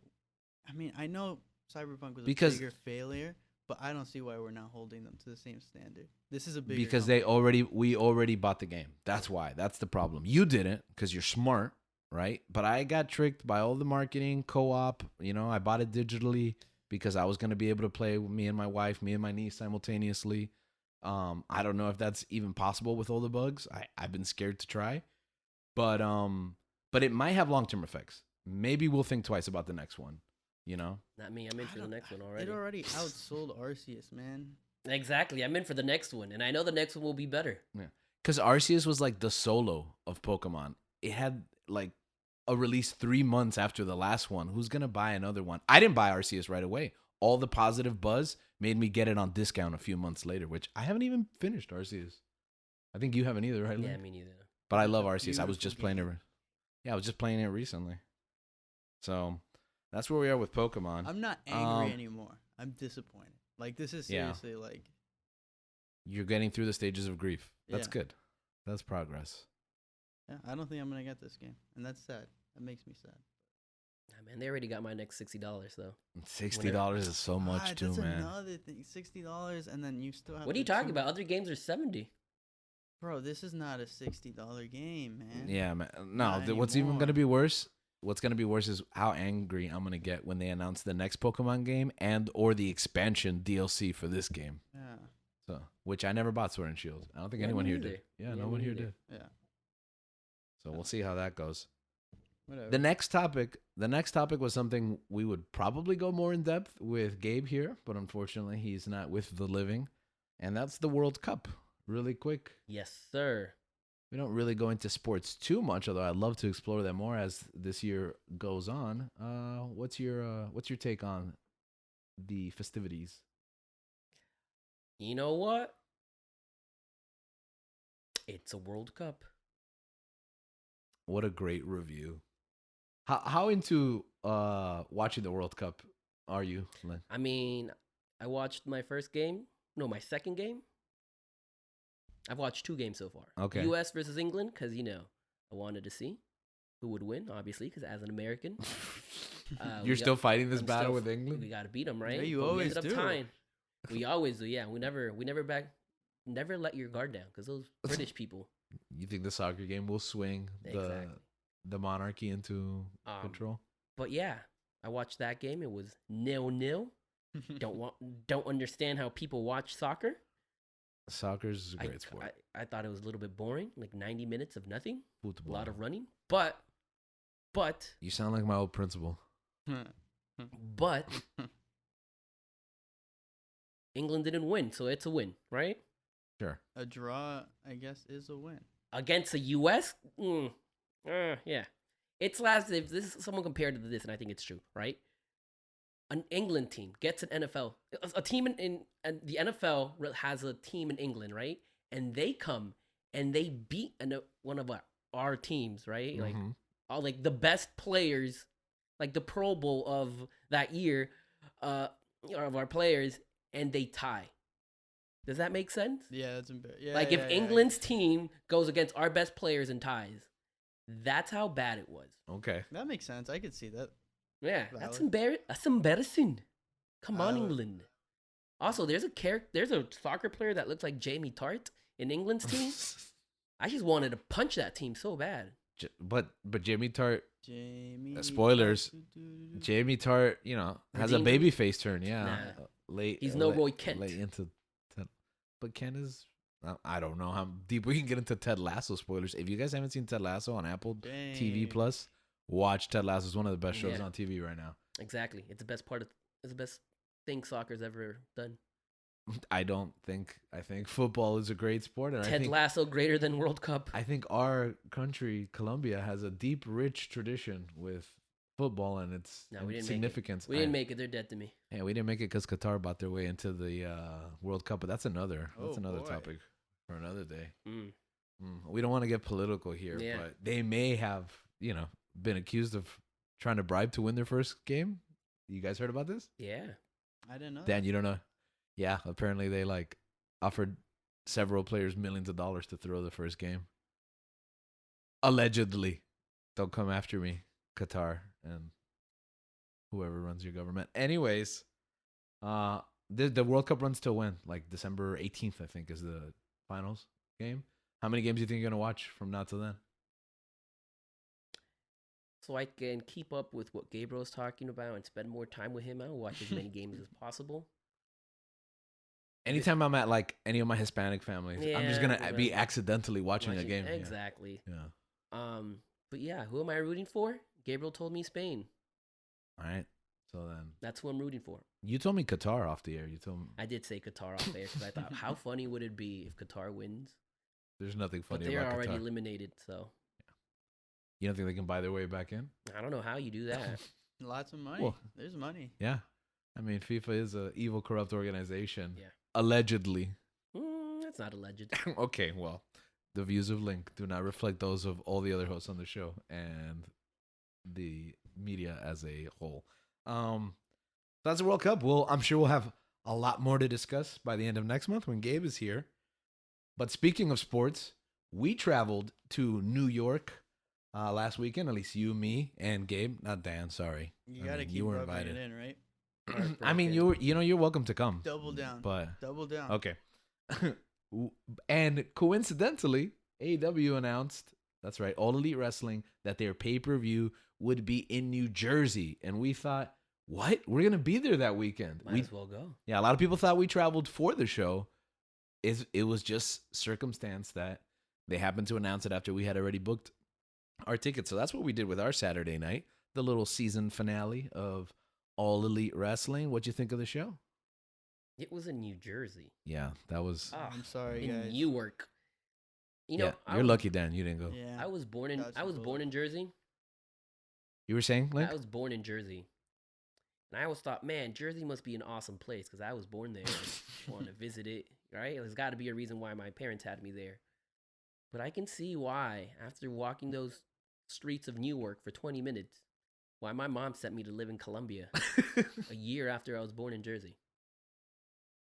I mean, I know Cyberpunk was
Because-
a bigger failure, but I don't see why we're not holding them to the same standard. This is a bigger
because
company.
we already bought the game. That's why. That's the problem. You didn't because you're smart, right? But I got tricked by all the marketing, co-op. You know, I bought it digitally because I was gonna be able to play with me and my wife, me and my niece simultaneously. I don't know if that's even possible with all the bugs. I've been scared to try, but it might have long-term effects. Maybe we'll think twice about the next one. You know,
Not me. I'm in
I
for the
don't-
next one already.
It already outsold Arceus, man.
Exactly. I'm in for the next one, and I know the next one will be better.
because Arceus was like the solo of Pokemon. It had like a release 3 months after the last one. Who's gonna buy another one? I didn't buy Arceus right away. All the positive buzz made me get it on discount a few months later, which I haven't even finished Arceus. I think you haven't either, right?
Yeah,
Link?
me neither.
But I
It's
love
a
Arceus. I was just
beautiful
playing it.
game.
Yeah, I was just playing it recently. So that's where we are with Pokemon.
I'm not angry
Um,
anymore. I'm disappointed. Like this is
Yeah.
seriously like
You're getting through the stages of grief. That's
Yeah.
good. That's progress.
yeah, I don't think I'm gonna get this game, and that's sad. That makes me sad.
Nah, man, they already got my next $60 though.
$60 is so much
Ah,
too,
that's
man.
another thing. $60, and then you still have.
What are you
the
talking
two-
about? Other games are 70.
Bro? This is not a $60 game, man.
Yeah, man. No,
Not
what's even
anymore.
gonna be worse? What's gonna be worse is how angry I'm gonna get when they announce the next Pokemon game and or the expansion DLC for this game.
Yeah,
So, which I never bought Sword and Shield. I don't think
Yeah,
anyone
me
here
neither.
did. Yeah,
Yeah,
no
me
one here
neither.
did.
yeah.
So we'll see how that goes.
Whatever.
The next topic was something we would probably go more in depth with Gabe here, but unfortunately he's not with the living, and that's the World Cup. Really quick.
Yes, sir.
We don't really go into sports too much, although I'd love to explore them more as this year goes on. What's your take on the festivities?
You know what? It's a World Cup.
What a great review. How into watching the World Cup are you, Lynn?
I mean, I watched my my second game. I've watched 2 games so far.
Okay.
U.S. versus England, because, I wanted to see who would win, obviously, because as an American.
You're still fighting this
I'm
battle
still-
with
We
England?
got to beat them, right?
Yeah, you
But
always
we ended
do.
up tying. We always do, yeah. We never never let your guard down, because those British people.
You think the soccer game will swing
Exactly.
the monarchy into control?
But yeah, I watched that game. It was 0-0. don't understand how people watch soccer.
Soccer's a great sport.
I thought it was a little bit boring, like 90 minutes of nothing, a
Football.
lot of running. But
You sound like my old principal.
but England didn't win, so it's a win, right?
Sure.
A draw, I guess, is a win.
Against the U.S. Yeah, it's last. If this someone compared to this, and I think it's true, right? An England team gets an NFL, a team in the NFL has a team in England, right? And they come and they beat one of our teams, right? Like
Mhm.
all like the best players, like the Pro Bowl of that year, of our players, and they tie. Does that make sense?
Yeah, that's embarrassing. Yeah,
Like
yeah,
if
yeah,
England's team goes against our best players and ties, that's how bad it was.
Okay.
that makes sense. I could see that.
Yeah, that's
Valid.
That's embarrassing. Come on,
Valid.
England. Also, there's a soccer player that looks like Jamie Tart in England's team. I just wanted to punch that team so bad.
But Jamie Tart,
Jamie.
spoilers. Jamie Tart, has a
Redeemed
baby face turn. Yeah,
Nah.
late.
He's no Roy Kent.
Late into, but Ken is. I don't know how deep we can get into Ted Lasso spoilers. If you guys haven't seen Ted Lasso on Apple TV Plus, watch Ted Lasso. It's one of the best shows
Yeah.
on TV right now.
Exactly. It's the best thing soccer's ever done.
I think football is a great sport, and
Ted Lasso greater than World Cup.
I think our country, Colombia, has a deep, rich tradition with football and its
No, we didn't
significance.
We didn't make it. They're dead to me.
Yeah, we didn't make it because Qatar bought their way into the World Cup, but that's another
Oh, boy.
topic for another day.
Mm.
We don't want to get political here,
Yeah.
but they may have, been accused of trying to bribe to win their first game. You guys heard about this?
Yeah.
I didn't know.
Dan, you don't know? Yeah, apparently they offered several players millions of dollars to throw the first game. Allegedly. Don't come after me, Qatar and whoever runs your government. Anyways, the World Cup runs till when? Like December 18th, I think, is the finals game. How many games do you think you're going to watch from now till then?
So I can keep up with what Gabriel's talking about and spend more time with him. I'll watch as many games as possible.
Anytime I'm at any of my Hispanic families, I'm just
Yeah,
going to be accidentally watching a game.
Exactly.
Yeah.
But yeah, who am I rooting for? Gabriel told me Spain.
All right. So then
That's who I'm rooting for.
you told me Qatar off the air. You told me
I did say Qatar off air because I thought, how funny would it be if Qatar wins?
there's nothing
But
funny
they're
about
already
Qatar.
eliminated, so
You don't think they can buy their way back in?
I don't know how you do that.
Lots of money.
Well-
There's money.
Yeah. I mean, FIFA is a evil, corrupt organization.
Yeah.
Allegedly.
That's not alleged.
Okay, well, the views of Link do not reflect those of all the other hosts on the show and the media as a whole. That's the World Cup. I'm sure we'll have a lot more to discuss by the end of next month when Gabe is here. But speaking of sports, we traveled to New York last weekend. At least you, me, and Gabe. Not Dan. Sorry.
You
I
gotta
mean,
keep
you were
rubbing
invited.
it in, right?
I mean, you're welcome to come.
Double down.
But
Double down.
okay. And coincidentally, AEW announced, that's right, All Elite Wrestling, that their pay-per-view would be in New Jersey. And we thought, what? We're going to be there that weekend.
Might as well go.
Yeah, a lot of people thought we traveled for the show. It was just circumstance that they happened to announce it after we had already booked our tickets. So that's what we did with our Saturday night, the little season finale of All Elite Wrestling. What'd you think of the show?
It was in New Jersey.
Yeah, that was...
Ah,
I'm sorry,
in
guys.
Newark. You know,
yeah, you're lucky, Dan. You didn't go.
Yeah.
I was born in
That's cool.
born in Jersey.
You were saying, Link?
I was born in Jersey. And I always thought, man, Jersey must be an awesome place because I was born there. and want to visit it, right? There's got to be a reason why my parents had me there. But I can see why, after walking those streets of Newark for 20 minutes, why my mom sent me to live in Columbia a year after I was born in Jersey.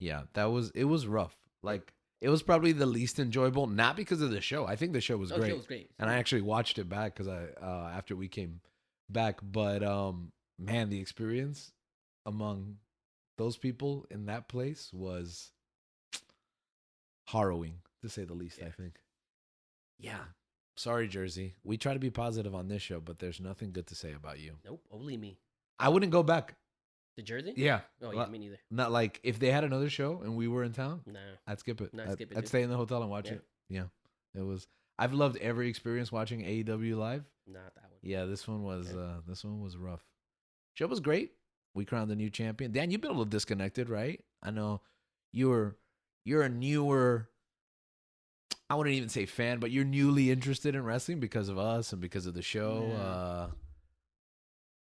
Yeah, it was rough. It was probably the least enjoyable, not because of the show. I think the show was
Oh,
great.
it was great.
And I actually watched it back because after we came back. But man, the experience among those people in that place was harrowing, to say the least.
Yeah.
I think. Yeah, sorry, Jersey. We try to be positive on this show, but there's nothing good to say about you.
Nope, only me.
I wouldn't go back.
The Jersey?
Yeah.
Oh yeah, me neither.
Not like if they had another show and we were in town,
Nah.
I'd skip it.
Nah, skip it,
I'd
too.
stay in the hotel and watch
Yeah.
it. Yeah. It was. I've loved every experience watching AEW live.
Not that one.
Yeah, this one was
Yeah.
this one was rough. Show was great. We crowned the new champion. Dan, you've been a little disconnected, right? I know you're a newer, I wouldn't even say fan, but you're newly interested in wrestling because of us and because of the show.
Yeah.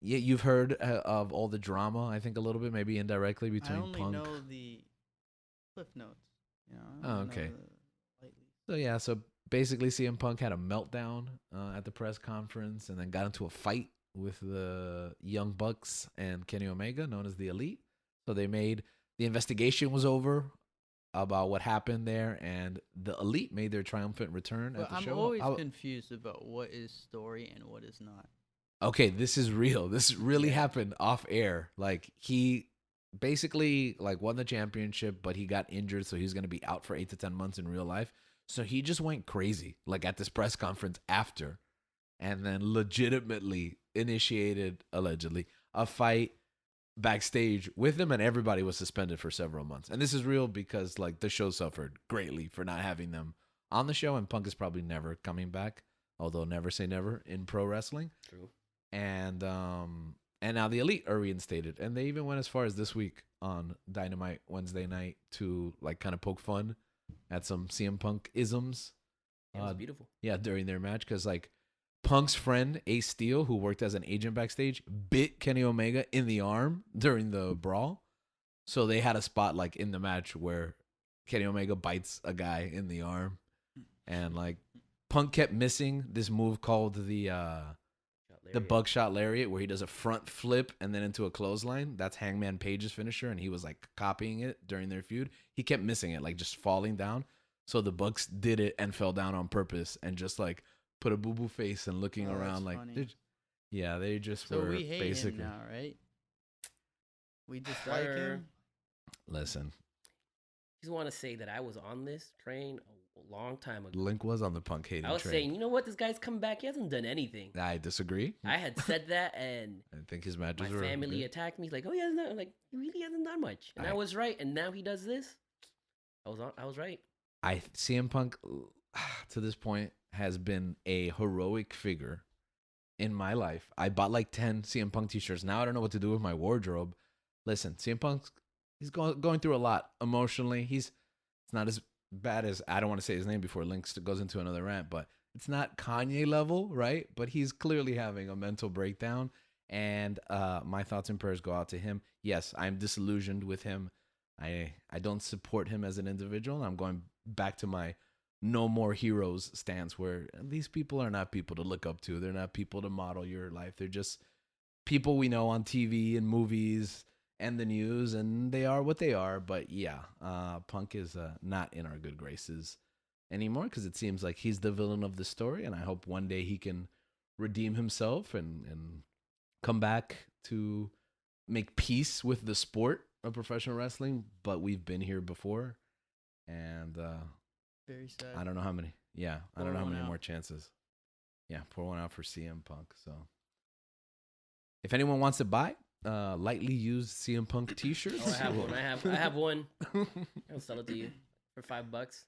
Yeah, you've heard of all the drama, I think a little bit, maybe indirectly
I
between
only
Punk.
know the cliff notes. You know, I
Oh,
only know
okay.
the lightly.
So yeah, so basically CM Punk had a meltdown at the press conference and then got into a fight with the Young Bucks and Kenny Omega, known as the Elite. So they made the investigation was over about what happened there, and the Elite made their triumphant return
But
at the
I'm
show.
always confused about what is story and what is not.
Okay, this is real. This really
Yeah.
happened off air. Like he basically like won the championship, but he got injured, so he's gonna be out for 8 to 10 months in real life. So he just went crazy, like at this press conference after, and then legitimately initiated allegedly a fight backstage with him, and everybody was suspended for several months. And this is real because like the show suffered greatly for not having them on the show, and Punk is probably never coming back. Although never say never in pro wrestling.
True.
And now the Elite are reinstated, and they even went as far as this week on Dynamite Wednesday night to like kind of poke fun at some CM Punk isms.
It was beautiful.
Yeah, during their match, because like Punk's friend Ace Steel, who worked as an agent backstage, bit Kenny Omega in the arm during the brawl. So they had a spot like in the match where Kenny Omega bites a guy in the arm, and like Punk kept missing this move called the buckshot lariat, where he does a front flip and then into a clothesline. That's Hangman Page's finisher, and he was like copying it during their feud. He kept missing it, like just falling down. So the Bucks did it and fell down on purpose and just like put a boo-boo face and looking around like, they just
So
were
we hate
basically.
him now, right? We dislike him.
Listen,
Just want to say that I was on this train a long time ago.
Link was on the Punk hating
I was
train.
saying, you know what? This guy's come back. He hasn't done anything.
I disagree.
I had said that, and
I think his
my
matches were
family
good.
attacked me. He's like, oh, he hasn't done, like, he really hasn't done much. And I was right. And now he does this. I was right.
CM Punk to this point has been a heroic figure in my life. I bought like 10 CM Punk t-shirts. Now I don't know what to do with my wardrobe. Listen, CM Punk's he's going through a lot emotionally. It's not as bad as, I don't want to say his name before Link goes into another rant, but it's not Kanye level, right? But he's clearly having a mental breakdown, and my thoughts and prayers go out to him. Yes, I'm disillusioned with him. I don't support him as an individual. I'm going back to my no more heroes stance, where these people are not people to look up to. They're not people to model your life. They're just people we know on TV and movies and the news, and they are what they are. But yeah, Punk is not in our good graces anymore, because it seems like he's the villain of the story, and I hope one day he can redeem himself and come back to make peace with the sport of professional wrestling. But we've been here before, and
Very sad.
I don't know how many. Yeah, I don't know how
Pour one
many
out.
more chances. Yeah, pour one out for CM Punk. So, if anyone wants to buy lightly used CM Punk T-shirts,
Oh, I have one. I have one. I'll sell it to you for $5.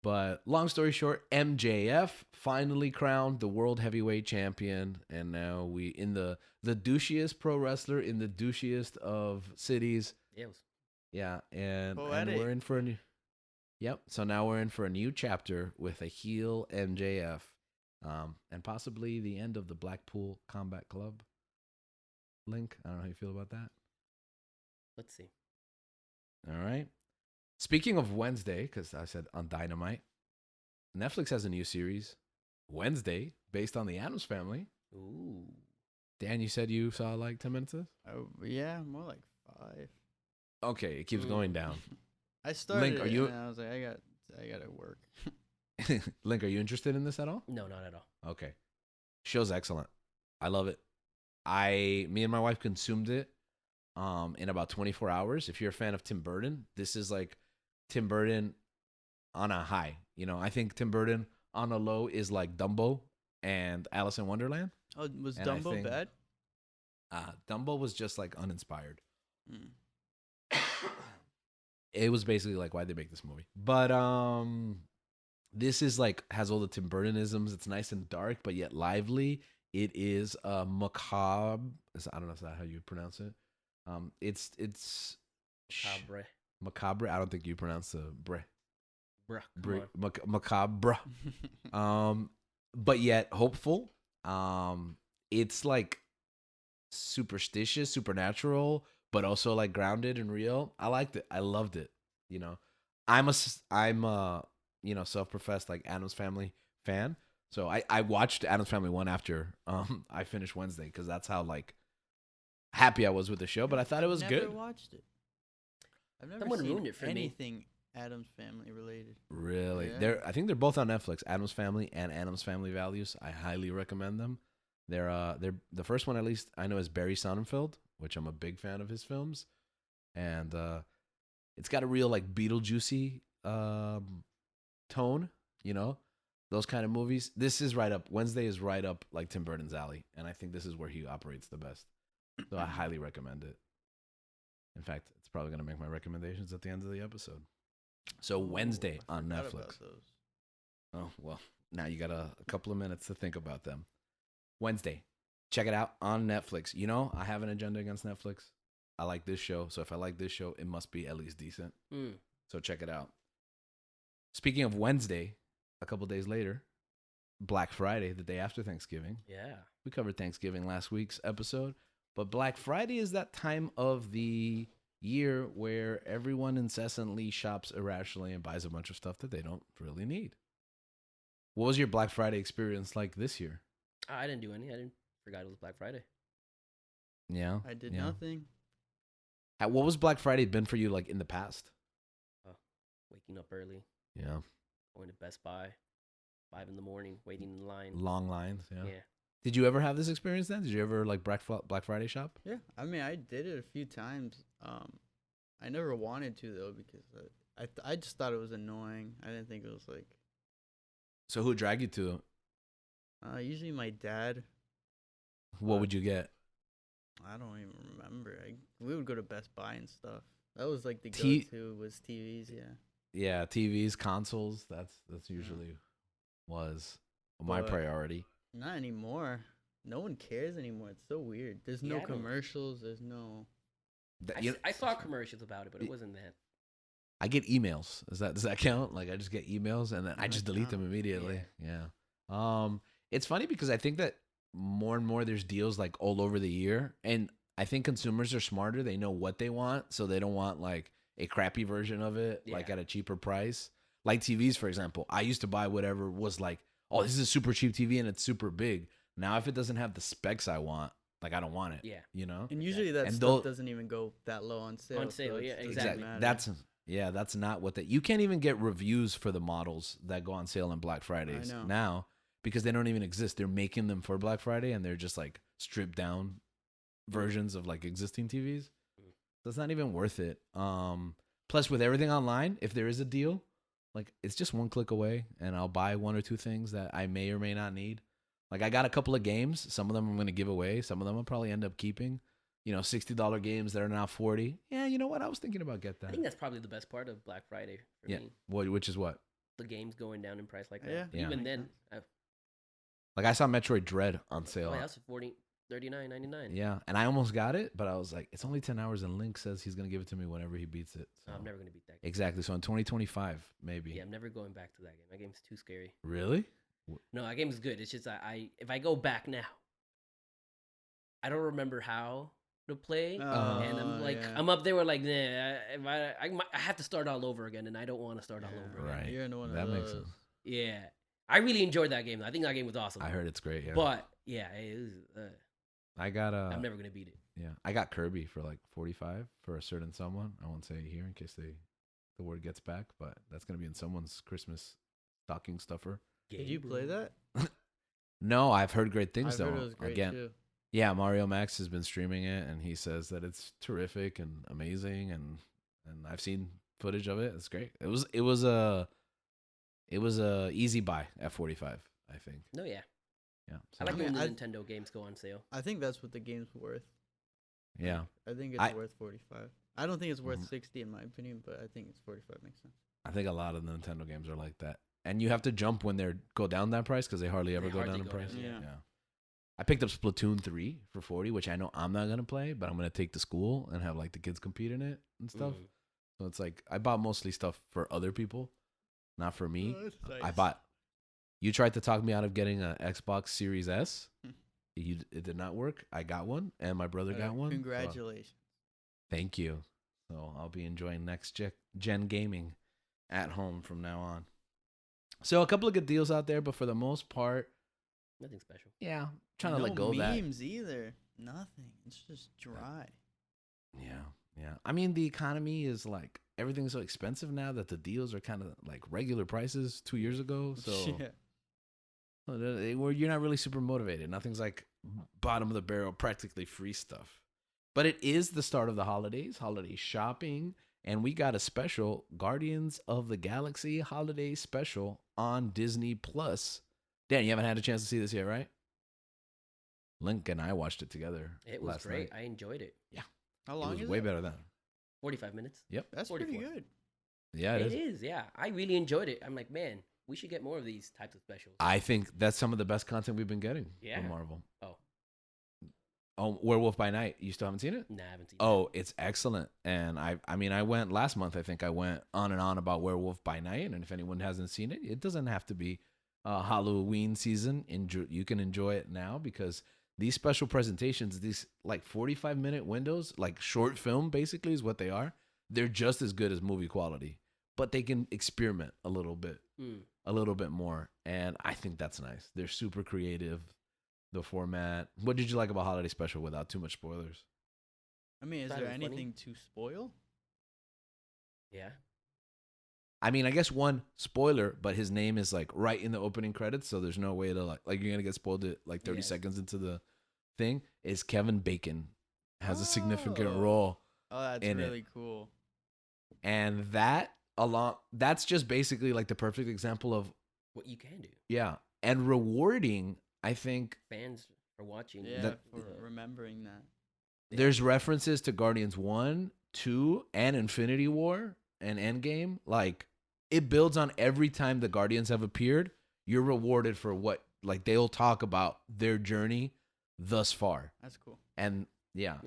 But long story short, MJF finally crowned the world heavyweight champion, and now we in the douchiest pro wrestler in the douchiest of cities.
Yes.
Yeah, and
Poetic.
we're in for a new. Yep. So now we're in for a new chapter with a heel MJF, and possibly the end of the Blackpool Combat Club. Link, I don't know how you feel about that.
Let's see.
All right. Speaking of Wednesday, because I said on Dynamite, Netflix has a new series, Wednesday, based on the Addams Family.
Ooh.
Dan, you said you saw like 10 minutes of this?
Yeah, more like 5.
Okay, it keeps going down.
I started
Link, are you-
and I was like, I gotta work.
Link, are you interested in this at all?
No, not at all.
Okay. Show's excellent. I love it. Me and my wife consumed it in about 24 hours. If you're a fan of Tim Burton, this is like Tim Burton on a high. You know, I think Tim Burton on a low is like Dumbo and Alice in Wonderland.
Oh, was
And I
Dumbo
think-
bad?
Dumbo was just like uninspired.
Mm.
It was basically like, why'd they make this movie? But this is like has all the Tim Burtonisms. It's nice and dark, but yet lively. It is macabre. I don't know if that's how you pronounce it. It's
Cabre.
macabre. I don't think you pronounce the bre.
Bruh, come on.
Macabre. But yet hopeful. It's like superstitious, supernatural, but also like grounded and real. I liked it. I loved it. You know, I'm a self-professed like Adam's Family fan. So I watched Adam's Family 1 after I finished Wednesday because that's how like happy I was with the show. But I thought it was
never
good.
watched it. I've never
Someone
seen
ruined it for me.
anything Adam's Family related.
Really,
Yeah.
I think they're both on Netflix. Adam's Family and Adam's Family Values. I highly recommend them. They're the first one at least I know is Barry Sonnenfeld, which I'm a big fan of his films, and it's got a real like Beetlejuicy tone, you know, those kind of movies. This is right up. Wednesday is right up like Tim Burton's alley, and I think this is where he operates the best. So I highly recommend it. In fact, it's probably gonna make my recommendations at the end of the episode. So Wednesday
I
on
forgot
Netflix.
about those.
Oh, well, now you got a couple of minutes to think about them. Wednesday, check it out on Netflix. You know, I have an agenda against Netflix. I like this show. So if I like this show, it must be at least decent. So check it out. Speaking of Wednesday, a couple days later, Black Friday, the day after Thanksgiving.
Yeah.
We covered Thanksgiving last week's episode. But Black Friday is that time of the year where everyone incessantly shops irrationally and buys a bunch of stuff that they don't really need. What was your Black Friday experience like this year?
I didn't do any. I forgot it was Black Friday.
Yeah.
I did
yeah.
nothing.
What was Black Friday been for you like in the past?
Waking up early,
Yeah.
going to Best Buy, 5 in the morning, waiting in line.
Long lines. Yeah.
Yeah.
Did you ever have this experience then? Did you ever like Black Friday shop?
Yeah, I mean, I did it a few times. I never wanted to though because I just thought it was annoying. I didn't think it was like.
So who dragged you to it?
Usually my dad.
What would you get?
I don't even remember. We would go to Best Buy and stuff. That was like the
T-
go-to was TVs. Yeah.
Yeah, TVs, consoles. That's usually was my
But-
priority.
Not anymore. No one cares anymore. It's so weird. There's
Yeah,
no
I don't-
commercials. There's no.
I saw commercials about it, but it wasn't that.
I get emails. Does that count? Like I just get emails and then I
That
just delete them
counts.
immediately. Yeah. It's funny because I think that more and more there's deals like all over the year, and I think consumers are smarter. They know what they want, so they don't want like a crappy version of it, like
Yeah.
at a cheaper price. Like TVs, for example. I used to buy whatever was like, oh, this is a super cheap TV and it's super big. Now, if it doesn't have the specs I want, like I don't want it.
Yeah.
You know.
And usually that
And
stuff doesn't even go that low on sale.
On sale, yeah,
it doesn't
exactly.
matter.
That's not what you can't even get reviews for the models that go on sale on Black Fridays
know.
now because they don't even exist. They're making them for Black Friday and they're just like stripped down versions of like existing TVs. So it's not even worth it. Plus with everything online, if there is a deal, like it's just one click away and I'll buy one or two things that I may or may not need. Like I got a couple of games. Some of them I'm going to give away. Some of them I'll probably end up keeping. You know, $60 games that are now $40. Yeah, you know what? I was thinking about get
I
that.
think that's probably the best part of Black Friday for
Yeah.
me.
Which is what?
The games going down in price like that.
Yeah.
Yeah.
Even
Makes
then,
sense.
Like I saw Metroid Dread on sale.
oh, that's $39.99.
Yeah, and I almost got it, but I was like, it's only 10 hours, and Link says he's going to give it to me whenever he beats it. So.
I'm never gonna beat that game.
Exactly. So in 2025, maybe.
Yeah, I'm never going back to that game. That game's too scary.
Really?
No, that game's good. It's just I if I go back now, I don't remember how to play, and I'm like
yeah.
I'm up there with like, nah, if I have to start all over again, and I don't want to start all over again.
Right.
You're in one
That
of
makes
those.
sense.
Yeah, I really enjoyed that game. I think that game was awesome.
I heard it's great. Yeah.
But yeah, it was,
I got
I'm never gonna beat it.
Yeah, I got Kirby for like 45 for a certain someone. I won't say it here in case the word gets back, but that's gonna be in someone's Christmas stocking stuffer.
Did you play that?
No, I've heard great things
I've
though.
heard it was great
Again,
too.
yeah, Mario Max has been streaming it, and he says that it's terrific and amazing, and I've seen footage of it. It's great. It was a easy buy at 45. I think.
No, yeah,
Yeah.
I like
I mean,
when the
I-
Nintendo games go on sale.
I think that's what the game's worth.
Yeah.
I think it's worth 45. I don't think it's worth 60 in my opinion, but I think it's 45 makes sense.
I think a lot of the Nintendo games are like that. And you have to jump when they go down that price because they hardly ever go down in price.
Yeah.
I picked up Splatoon 3 for 40, which I know I'm not going to play, but I'm going to take to school and have like the kids compete in it and stuff. So it's like I bought mostly stuff for other people, not for me.
Nice.
You tried to talk me out of getting an Xbox Series S. It did not work. I got one, and my brother got one.
Congratulations.
So, thank you. So I'll be enjoying next gen gaming at home from now on. So a couple of good deals out there, but for the most part,
nothing special.
Yeah, trying to let go of that.
No memes either. Nothing. It's just dry.
Yeah. I mean, the economy is like everything's so expensive now that the deals are kind of like regular prices 2 years ago. So you're not really super motivated. Nothing's like bottom of the barrel, practically free stuff. But it is the start of the holidays, holiday shopping, and we got a special Guardians of the Galaxy holiday special on Disney Plus. Dan, you haven't had a chance to see this yet, right? Link and I watched it together.
It was great. I enjoyed it.
Yeah.
How long
is it?
It?
Way better than
45 minutes.
Yep.
That's
44.
pretty good.
Yeah,
it is. Yeah. I really enjoyed it. I'm like, man, we should get more of these types of specials.
I think that's some of the best content we've been getting from Marvel. Oh, Werewolf by Night. You still haven't seen it?
Nah, I haven't seen it.
Oh, it's excellent. And I mean, I went last month. I think I went on and on about Werewolf by Night. And if anyone hasn't seen it, it doesn't have to be Halloween season. You can enjoy it now because these special presentations, these like 45-minute windows, like short film basically is what they are. They're just as good as movie quality, but they can experiment a little bit more. And I think that's nice. They're super creative. The format. What did you like about Holiday Special without too much spoilers?
I mean, is there anything to spoil?
Yeah.
I mean, I guess one spoiler, but his name is like right in the opening credits, so there's no way to like you're gonna get spoiled at like 30 seconds into the thing. Is Kevin Bacon has a significant role.
Oh, that's really cool.
And that's just basically like the perfect example of
what you can do.
Yeah, and rewarding. I think
fans are watching.
Yeah, for remembering that.
There's references to Guardians 1, 2, and Infinity War and Endgame. Like, it builds on every time the Guardians have appeared. You're rewarded for what, like, they'll talk about their journey thus far.
That's cool.
And, yeah.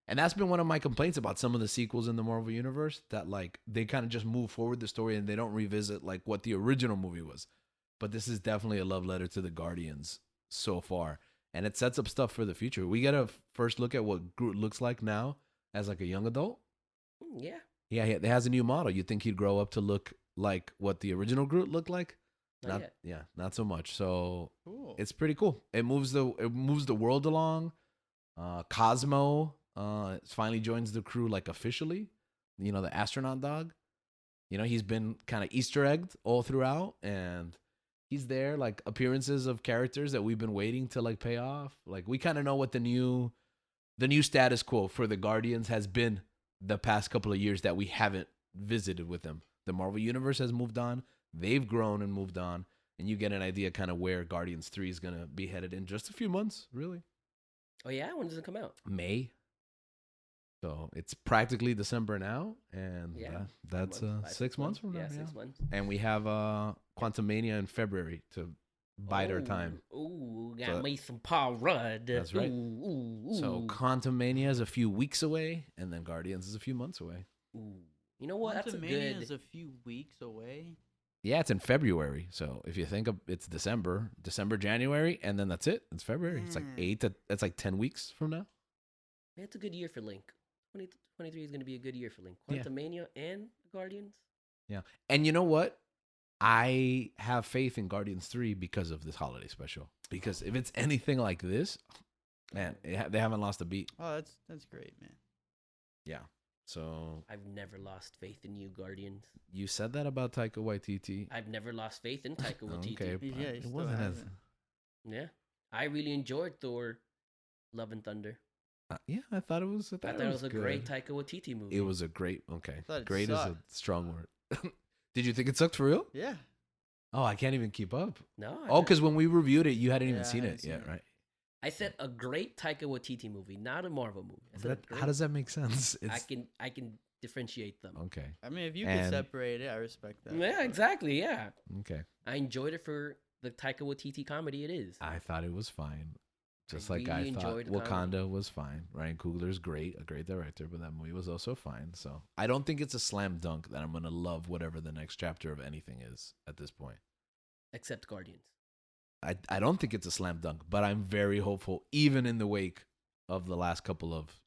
And that's been one of my complaints about some of the sequels in the Marvel Universe, that, like, they kind of just move forward the story and they don't revisit, like, what the original movie was. But this is definitely a love letter to the Guardians so far, and it sets up stuff for the future. We get a first look at what Groot looks like now as like a young adult.
Yeah,
it has a new model. You think he'd grow up to look like what the original Groot looked like? Not yet. Not so much. So cool. It's pretty cool. It moves the world along. Cosmo finally joins the crew like officially. You know, the astronaut dog. You know, he's been kind of Easter egged all throughout, and he's there, like appearances of characters that we've been waiting to like pay off. Like we kind of know what the new status quo for the Guardians has been the past couple of years that we haven't visited with them. The Marvel Universe has moved on. They've grown and moved on. And you get an idea kind of where Guardians 3 is going to be headed in just a few months, really.
Oh, yeah? When does it come out?
May. So it's practically December now, and that's 6 months from now.
Yeah, 6 months.
And we have Quantumania in February to bide our time.
Ooh, got me some Paul Rudd.
That's right.
Ooh.
So Quantumania is a few weeks away, and then Guardians is a few months away.
Ooh. You know what? That's
Quantumania is a few weeks away.
Yeah, it's in February. So if you think of it's December, January, and then that's it. It's February. It's like that's like 10 weeks from now.
It's a good year for Link. 2023 is going to be a good year for Link. Quantumania and Guardians.
Yeah. And you know what? I have faith in Guardians 3 because of this holiday special. Because if it's anything like this, man, they haven't lost a beat.
Oh, that's great, man.
Yeah. So
I've never lost faith in you, Guardians.
You said that about Taika Waititi.
I've never lost faith in Taika Waititi.
Okay,
yeah,
it wasn't as.
Yeah, I really enjoyed Thor: Love and Thunder.
Yeah, I thought it was.
I thought it was a great Taika Waititi movie.
It was a great. Okay,
great
is a strong word. Did you think it sucked for real?
Yeah.
Oh, I can't even keep up.
No.
Because when we reviewed it, you hadn't even seen it yet, right?
I said a great Taika Waititi movie, not a Marvel movie. I said a
How
great-
does that make sense?
I can differentiate them.
Okay.
I mean, if you could
And-
separate it, I respect that.
Yeah,
but-
exactly. Yeah,
Okay.
I enjoyed it for the Taika Waititi comedy. It is.
I thought it was fine. Just
I
like I
really
thought
enjoyed the comedy.
Wakanda was fine. Ryan Coogler's great, a great director, but that movie was also fine. So I don't think it's a slam dunk that I'm gonna love whatever the next chapter of anything is at this point.
Except Guardians.
I don't think it's a slam dunk, but I'm very hopeful, even in the wake of the last couple of,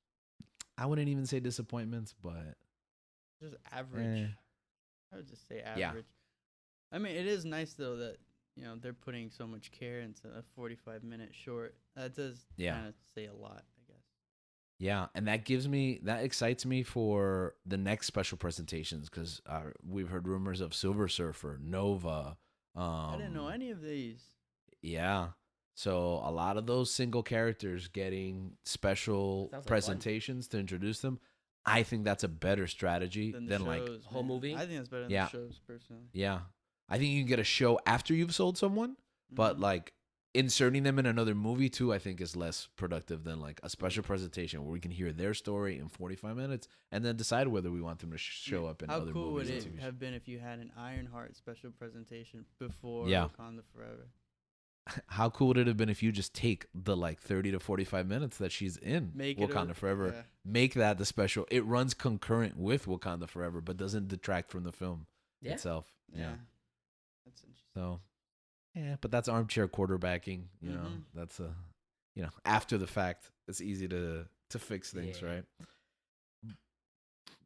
I wouldn't even say disappointments, but
Just average.
eh,
I would just say
Yeah.
average. I mean, it is nice though that they're putting so much care into a 45-minute short. That does
Yeah.
kind of say a lot, I guess.
yeah, and that excites me for the next special presentations because we've heard rumors of Silver Surfer, Nova.
I didn't know any of these.
Yeah. So a lot of those single characters getting special
Sounds like fun.
presentations to introduce them. I think that's a better strategy
Than
than
the
like,
shows,
whole
man.
movie?
I think that's better than
Yeah.
the shows, personally.
yeah. I think you can get a show after you've sold someone, but
Mhm.
like inserting them in another movie too, I think is less productive than like a special presentation where we can hear their story in 45 minutes and then decide whether we want them to show up in
How
other
cool would
movies.
it
and TV shows.
have been if you had an Ironheart special presentation before
Yeah.
Wakanda Forever?
How cool would it have been if you just take the like 30 to 45 minutes that she's in
Make it
Wakanda Forever,
yeah.
make that the special. It runs concurrent with Wakanda Forever, but doesn't detract from the film
Yeah.
itself.
Yeah. That's interesting.
So, yeah, but that's armchair quarterbacking. You know,
Mhm.
that's after the fact. It's easy to fix things,
Yeah.
right?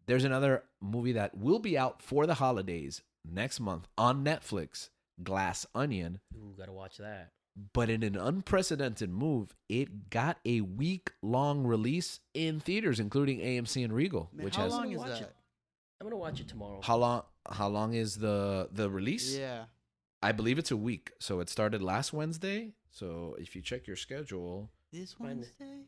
There's another movie that will be out for the holidays next month on Netflix, Glass Onion.
Ooh, gotta watch that.
But in an unprecedented move, it got a week-long release in theaters, including AMC and Regal.
Man,
which
how
has
long is
Watch
that?
it. I'm gonna watch it tomorrow.
how long? How long is the release?
Yeah.
I believe it's a week. So it started last Wednesday. So if you check your schedule,
This
Find it.
Wednesday?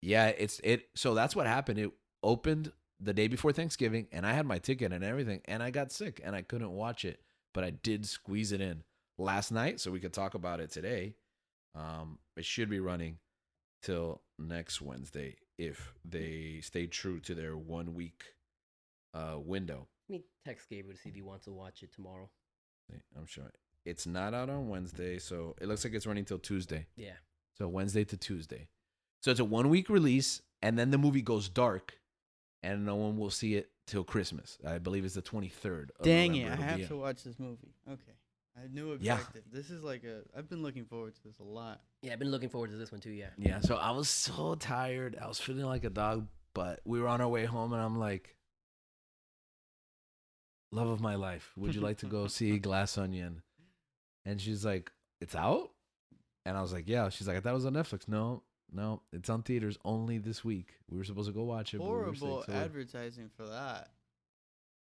yeah, it. So that's what happened. It opened the day before Thanksgiving, and I had my ticket and everything, and I got sick and I couldn't watch it, but I did squeeze it in last night so we could talk about it today. It should be running till next Wednesday if they stay true to their 1 week window.
Let me text Gabriel to see if he wants to watch it tomorrow.
I'm sure it's not out on Wednesday, so it looks like it's running till Tuesday.
Yeah.
So Wednesday to Tuesday. So it's a 1 week release, and then the movie goes dark, and no one will see it till Christmas. I believe it's the 23rd. Of
Dang it!
November
I
it'll be
have
in.
to watch this movie. Okay, I knew
Yeah.
objective. This is like I've been looking forward to this a lot.
Yeah, I've been looking forward to this one too. Yeah.
Yeah, so I was so tired. I was feeling like a dog, but we were on our way home, and I'm like, love of my life, would you like to go see Glass Onion? And she's like, it's out? And I was like, yeah. She's like, I thought it was on Netflix. No, it's on theaters only this week. We were supposed to go watch it. but we were sick,
Horrible
so we-
advertising for that.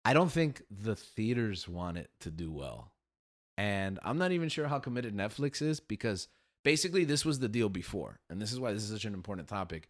I don't think the theaters want it to do well. And I'm not even sure how committed Netflix is because basically this was the deal before. And this is why this is such an important topic.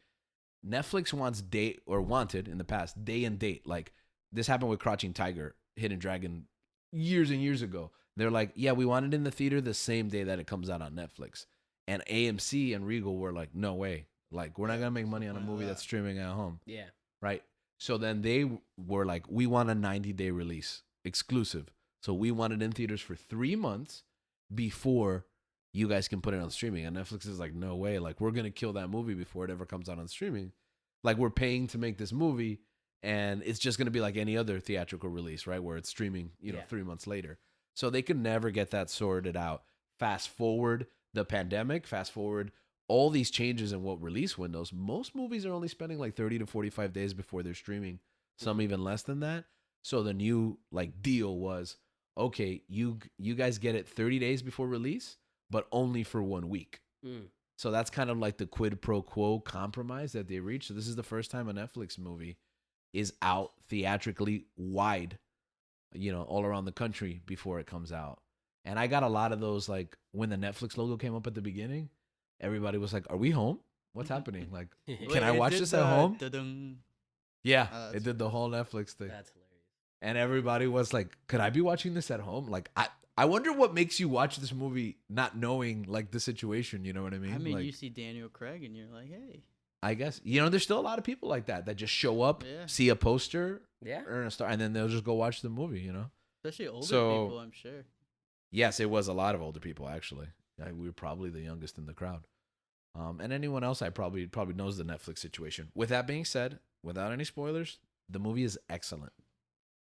Netflix wanted in the past day and date. Like this happened with Crouching Tiger, Hidden Dragon years and years ago. They're like, yeah, we want it in the theater the same day that it comes out on Netflix. And AMC and Regal were like, no way. Like, we're not going to make money on a
What's the point of
movie
that?
that's streaming at home.
Yeah.
Right? So then they were like, we want a 90-day release exclusive. So we want it in theaters for 3 months before you guys can put it on streaming. And Netflix is like, no way. Like, we're going to kill that movie before it ever comes out on streaming. Like, we're paying to make this movie, and it's just going to be like any other theatrical release, right? Where it's streaming,
Yeah.
3 months later. So they could never get that sorted out. Fast forward the pandemic, fast forward all these changes in what release windows. Most movies are only spending like 30 to 45 days before they're streaming, some even less than that. So the new like deal was, okay, you guys get it 30 days before release, but only for 1 week.
Mm.
So that's kind of like the quid pro quo compromise that they reached. So this is the first time a Netflix movie is out theatrically wide, all around the country before it comes out. And I got a lot of those, like when the Netflix logo came up at the beginning, everybody was like, are we home? What's happening? Like, Can I
it
watch
did
this at
the
home?
dun-dun.
yeah,
Oh,
it
that's
did the whole Netflix thing.
That's hilarious.
And everybody was like, could I be watching this at home? Like, I wonder what makes you watch this movie not knowing like the situation. You know what I mean?
I mean,
like,
you see Daniel Craig and you're like, hey.
I guess there's still a lot of people like that just show up,
Yeah.
see a poster,
Yeah.
earn a star, and then they'll just go watch the movie.
Especially older
So-
people, I'm sure.
Yes, it was a lot of older people actually. We were probably the youngest in the crowd. And anyone else I probably knows the Netflix situation. With that being said, without any spoilers, the movie is excellent.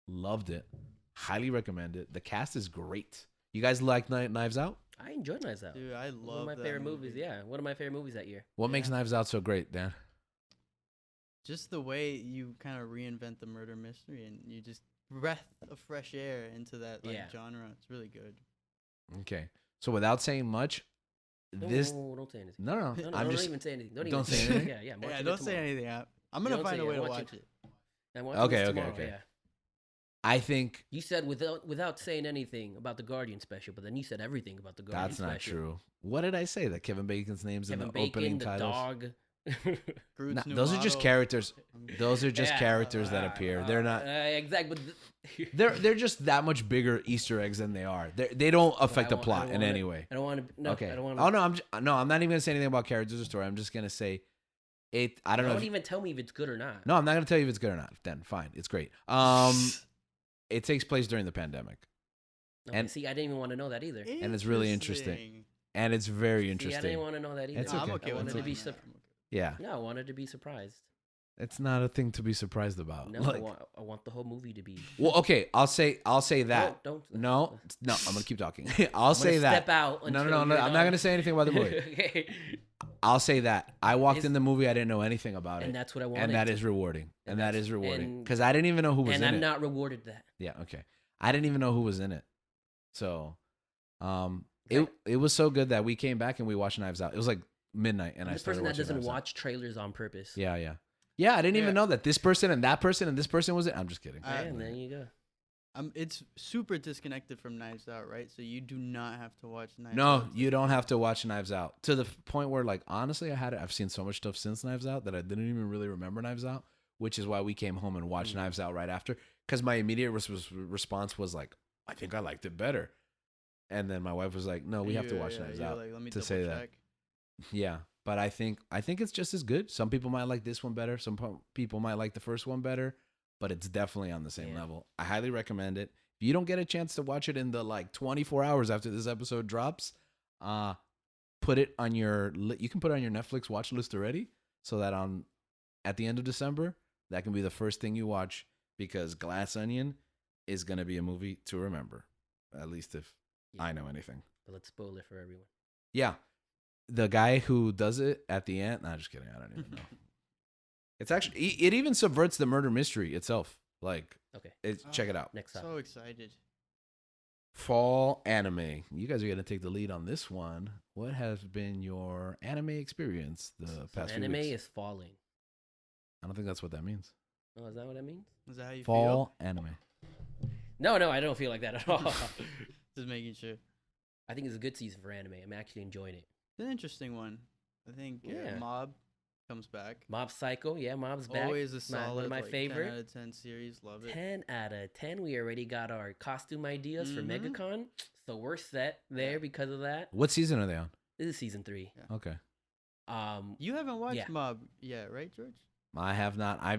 Loved it. Highly recommend it. The cast is great. You guys like Knives Out?
I enjoyed Knives Out.
Dude, I
One
love
of my
that
favorite
movie.
movies. Yeah, one of my favorite movies that year.
What makes
Yeah.
Knives Out so great, Dan?
Just the way you kind of reinvent the murder mystery and you just breath of fresh air into that genre. It's really good.
Okay. So without saying much, this
Don't say anything.
no,
No,
I'm
don't
just
even say anything.
don't
even
say anything?
Yeah, I'm
Yeah,
watching it
don't say
tomorrow.
anything. I'm going to
Don't
find
say
a
it.
way to
I'm
watch
watching-
it.
I'm watching
Okay,
this
okay,
tomorrow,
okay.
Yeah.
I think
You said without saying anything about the Guardian special, but then you said everything about the Guardian
that's
special.
not true. What did I say? That Kevin Bacon's name's
Kevin
in the
Bacon,
opening
the
titles.
dog.
Groot's
Nah,
new
those are just
model.
characters. Those are just
Yeah.
characters that appear. They're not.
Exactly.
They're just that much bigger Easter eggs than they are. They don't affect the
I
plot
don't
in
wanna-
any way.
I don't want to. No,
Okay.
I don't want
Oh no, I'm not even gonna say anything about characters or story. I'm just gonna say it. I don't know.
Don't
If,
even tell me if it's good or not.
no, I'm not gonna tell you if it's good or not. Then fine, it's great. It takes place during the pandemic,
Okay,
and-
see, I didn't even want to know that either.
And it's really interesting. and it's very
See, I
interesting.
didn't want to know that either.
It's
No, I'm
okay.
okay
I
with
wanted to be.
knowing that. I'm okay.
Yeah,
No, I wanted to be surprised.
it's not a thing to be surprised about.
No,
Like,
I want the whole movie to be.
well, okay, I'll say that.
Don't.
No, I'm gonna keep talking. I'll
I'm gonna
say that.
Step out.
No,
until
I'm
you're
not
done.
gonna say anything about the movie.
Okay.
I'll say that I walked
Is-
in the movie. I didn't know anything about
And
it,
that's what I wanted.
and that is rewarding.
And
And that
that's-
is rewarding
and-
because I didn't even know who was
and
in
I'm
it.
not rewarded that.
Yeah, okay. I didn't even know who was in it. So,
Okay.
it was so good that we came back and we watched Knives Out. It was like midnight, and
I'm
I
the
started
person that
watching
doesn't
Knives Out.
watch trailers on purpose.
Yeah. I didn't
Yeah.
even know that this person and that person and this person was it. I'm just kidding.
I-
And there you go.
It's super disconnected from Knives Out, right? So you do not have to watch Knives Out.
No, you don't have to watch Knives Out to the point where, like, honestly, I've seen so much stuff since Knives Out that I didn't even really remember Knives Out, which is why we came home and watched Knives Out right after. Because my immediate response was like, I think I liked it better. And then my wife was like, no, we have to watch Knives
you're
Out
like, let me
to say that.
double-check.
Yeah, but I think it's just as good. Some people might like this one better. Some people might like the first one better, but it's definitely on the same
Yeah.
level. I highly recommend it. If you don't get a chance to watch it in the like 24 hours after this episode drops, put it on your you can put it on your Netflix watch list already, so that at the end of December that can be the first thing you watch, because Glass Onion is gonna be a movie to remember, at least if
Yeah.
I know anything.
But let's spoil it for everyone.
Yeah. The guy who does it at the end. Nah, just kidding. I don't even know. It's actually, it even subverts the murder mystery itself. Like,
Okay.
check it out.
Next up.
So excited.
Fall anime. You guys are going to take the lead on this one. What has been your anime experience the past few
Anime
weeks?
is falling.
I don't think that's what that means.
Oh, is that what that means?
Is that how you
Fall anime.
No, I don't feel like that at all.
feel? Just making sure.
I think it's a good season for anime. I'm actually enjoying it.
It's an interesting one. I think
Yeah.
Mob comes back.
Mob Psycho, yeah, Mob's back.
Always a
One
solid,
of my
like,
favorite.
10 out of 10 series. Love it.
10 out of 10. We already got our costume ideas for
Mhm.
MegaCon, so we're set there
Yeah.
because of that.
What season are they on?
This is season 3.
Okay.
You haven't watched
Yeah.
Mob yet, right, George?
I have not. I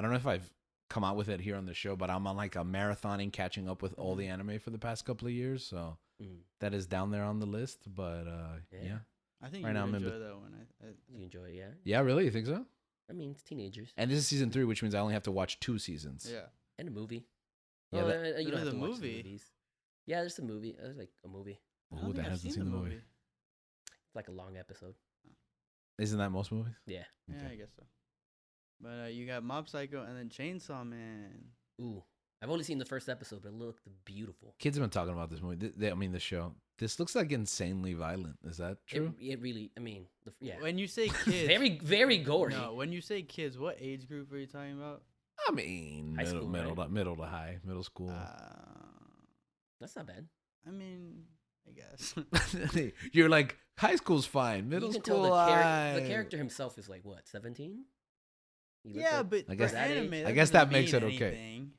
don't know if I've come out with it here on the show, but I'm on like a marathoning catching up with all the anime for the past couple of years. So
Mm.
that is down there on the list. But yeah.
I think
Right
you
now
would
I'm in
enjoy that one.
You enjoy it, yeah?
Yeah, really? You think so?
I mean, it's teenagers.
And this is season 3, which means I only have to watch 2 seasons.
Yeah.
And a movie.
Yeah,
Well,
that-
you don't have
There's
to
a
watch
movie.
the movies. Yeah, there's a movie. There's like a movie.
I
Ooh,
don't
that
think I've
hasn't seen the movie.
It's like a long episode.
Isn't that most movies?
Yeah.
Yeah,
Okay.
I guess so. But you got Mob Psycho and then Chainsaw Man.
Ooh. I've only seen the first episode, but it looked beautiful.
Kids have been talking about this movie. The show. This looks like insanely violent. Is that true?
It really, I mean, yeah.
When you say kids,
Very, very gory.
No, when you say kids, what age group are you talking about?
I mean,
High school,
middle
right?
to high, middle school.
That's not bad.
I mean, I guess.
You're like, high school's fine. Middle
you can
school,
tell the
aight.
character himself is like, what, 17?
yeah, but
I guess-
for anime,
I guess
doesn't
that makes
mean
it okay.
anything.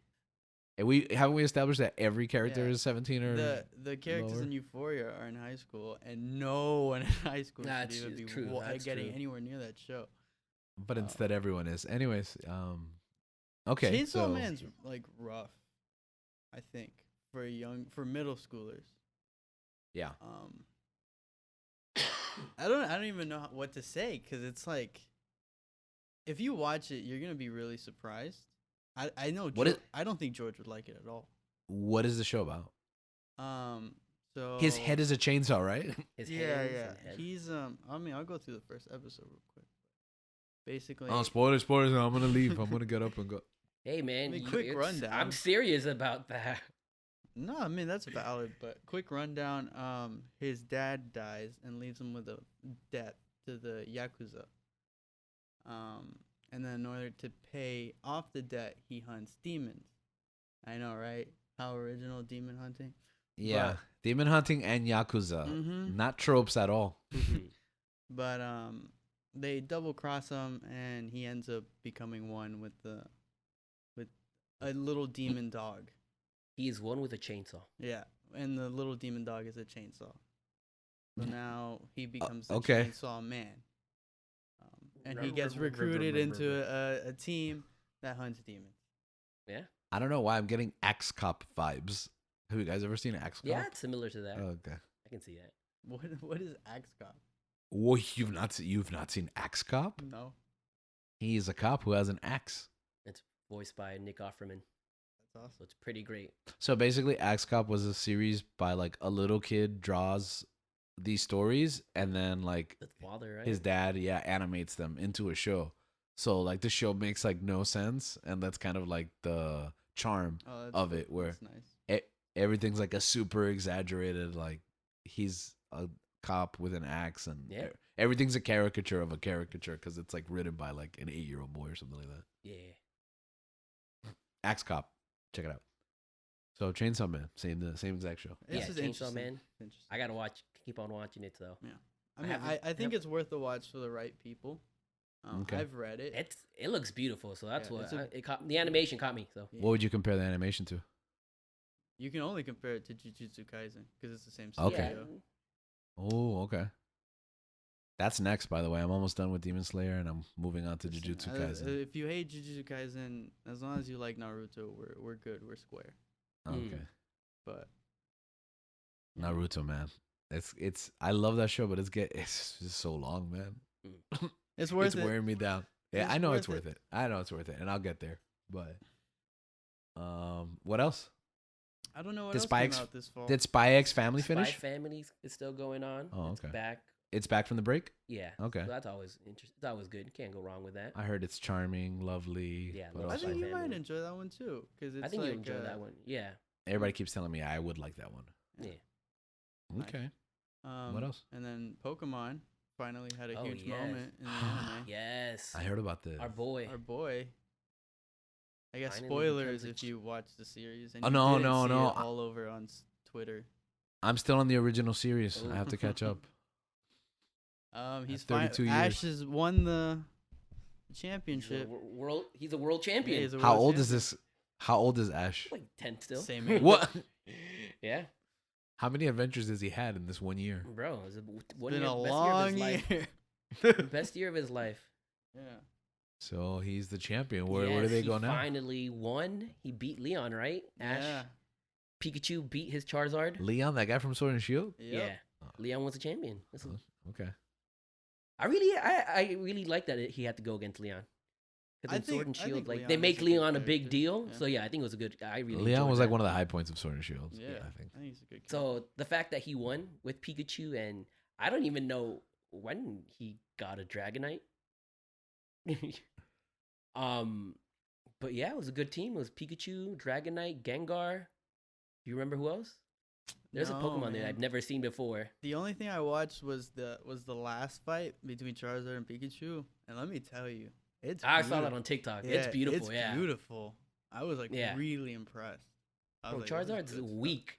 And we haven't we established that every character
Yeah.
is 17 or
The characters
lower?
in Euphoria are in high school, and no one in high school
That's
should even be
true. That's
getting
true.
anywhere near that show.
But instead everyone is. Anyways, okay.
Chainsaw
so
Man's like rough, I think, for middle schoolers.
yeah.
I don't even know what to say, because it's like, if you watch it, you're gonna be really surprised. I know. I don't think George would like it at all.
What is the show about?
So
His head is a chainsaw, right?
His
yeah,
hands
yeah.
and head.
He's I mean, I'll go through the first episode real quick. Basically,
Oh, spoilers. I'm gonna leave. I'm gonna get up and go.
Hey man,
I mean, quick rundown.
I'm serious about that.
no, I mean that's valid. But quick rundown. His dad dies and leaves him with a debt to the yakuza. And then in order to pay off the debt, he hunts demons. I know, right? How original demon hunting.
Yeah, demon hunting and yakuza,
Mhm.
not tropes at all.
But they double cross him, and he ends up becoming one with a little demon dog.
He is one with a chainsaw.
Yeah, and the little demon dog is a chainsaw. So now he becomes the
okay.
chainsaw man, and he gets recruited into a team that hunts demons.
Yeah.
I don't know why I'm getting Axe Cop vibes. Have you guys ever seen Axe Cop?
Yeah, it's similar to that.
Oh, okay.
I can see that.
What is Axe Cop?
Well, you've not seen Axe Cop?
No,
He's a cop who has an axe.
It's voiced by Nick Offerman,
that's awesome.
so it's pretty great.
So basically, Axe Cop was a series by like a little kid draws these stories, and then like
The father, right?
his dad, animates them into a show. So like the show makes like no sense, and that's kind of like the charm
Oh, that's
of it, where
that's nice.
everything's like a super exaggerated, like he's a cop with an axe, and
Yeah.
everything's a caricature of a caricature because it's like written by like an 8-year-old boy or something like that.
Yeah.
Axe Cop, check it out. So Chainsaw Man, same exact show.
Yeah,
This is
Chainsaw
interesting.
Man.
Interesting.
I gotta keep on watching it though.
I mean,
haven't-
I think it's worth the watch for the right people.
Okay.
I've read it.
It looks beautiful, so that's
Yeah,
what
it's a-
it caught. The animation caught me. So
Yeah.
What would you compare the animation to?
You can only compare it to Jujutsu Kaisen because it's the same
Okay.
studio.
Oh, okay. That's next, by the way. I'm almost done with Demon Slayer, and I'm moving on to
Listen,
Jujutsu Kaisen.
If you hate Jujutsu Kaisen, as long as you like Naruto, we're good. We're square.
Okay.
But
Naruto, man. It's I love that show, but it's just so long, man.
it's worth
It's
it.
wearing me down. Yeah,
It's
I know it's
worth
worth it. I know it's worth it, and I'll get there. But what else?
I don't know what
Did
else
Spy
came
X-
out this fall.
Did Spy X Family
Spy
finish?
Families is still going on.
Oh,
It's
okay.
back.
It's back from the break.
Yeah.
Okay.
So that's always interesting. It's always good. Can't go wrong with that.
I heard it's charming, lovely.
Yeah,
What
love
I
else?
think you
Spy
might
Family.
enjoy that one too, because it's
I think
like,
you'll enjoy that one. Yeah.
Everybody keeps telling me I would like that one.
Yeah.
Okay.
Um,
What else?
And then Pokemon finally had a
Oh,
huge
yes.
moment in the anime.
Yes.
I heard about this.
Our boy.
Our boy. I guess
Finally
spoilers
becomes a
if you watch the series. And
Oh,
you
no,
didn't
no,
see
no.
it all over on Twitter.
I'm still on the original series. I have to catch up.
He's
32 years.
Ash has won the
He's a
championship.
world. He's a world champion.
he's a
How
world
old is
champion.
this? How old is Ash?
Like 10 still.
Same age.
What?
Yeah,
How many adventures has he had in this 1 year?
bro. It's
Been a long year.
Best year of his life.
Yeah.
So he's the champion. Where do
Yes,
they
he
go now?
Finally won. He beat Leon, right? Ash.
Yeah.
Pikachu beat his Charizard.
Leon, that guy from Sword and Shield.
Yep.
Yeah. Leon was a champion.
Okay.
I really like that he had to go against Leon. Because
I
in Sword and
think
Shield, like
Leon
they
is
make
a good
Leon a big
character.
deal.
Yeah.
So yeah, I think it was a good. I really
Leon
enjoyed
was like
that.
one of the high points of Sword and Shield.
Yeah.
I think.
I think he's a good character.
So the fact that he won with Pikachu, and I don't even know when he got a Dragonite. But yeah, it was a good team. It was Pikachu, Dragonite, Gengar. Do you remember who else? There's a
No,
Pokemon there
man.
I've never seen before.
The only thing I watched was the last fight between Charizard and Pikachu, and let me tell you, it's.
I saw that
beautiful.
on TikTok.
Yeah,
It's beautiful.
It's
yeah.
beautiful. I was like
Yeah.
really impressed. I
Bro,
was like, this is
Charizard's
good stuff.
weak.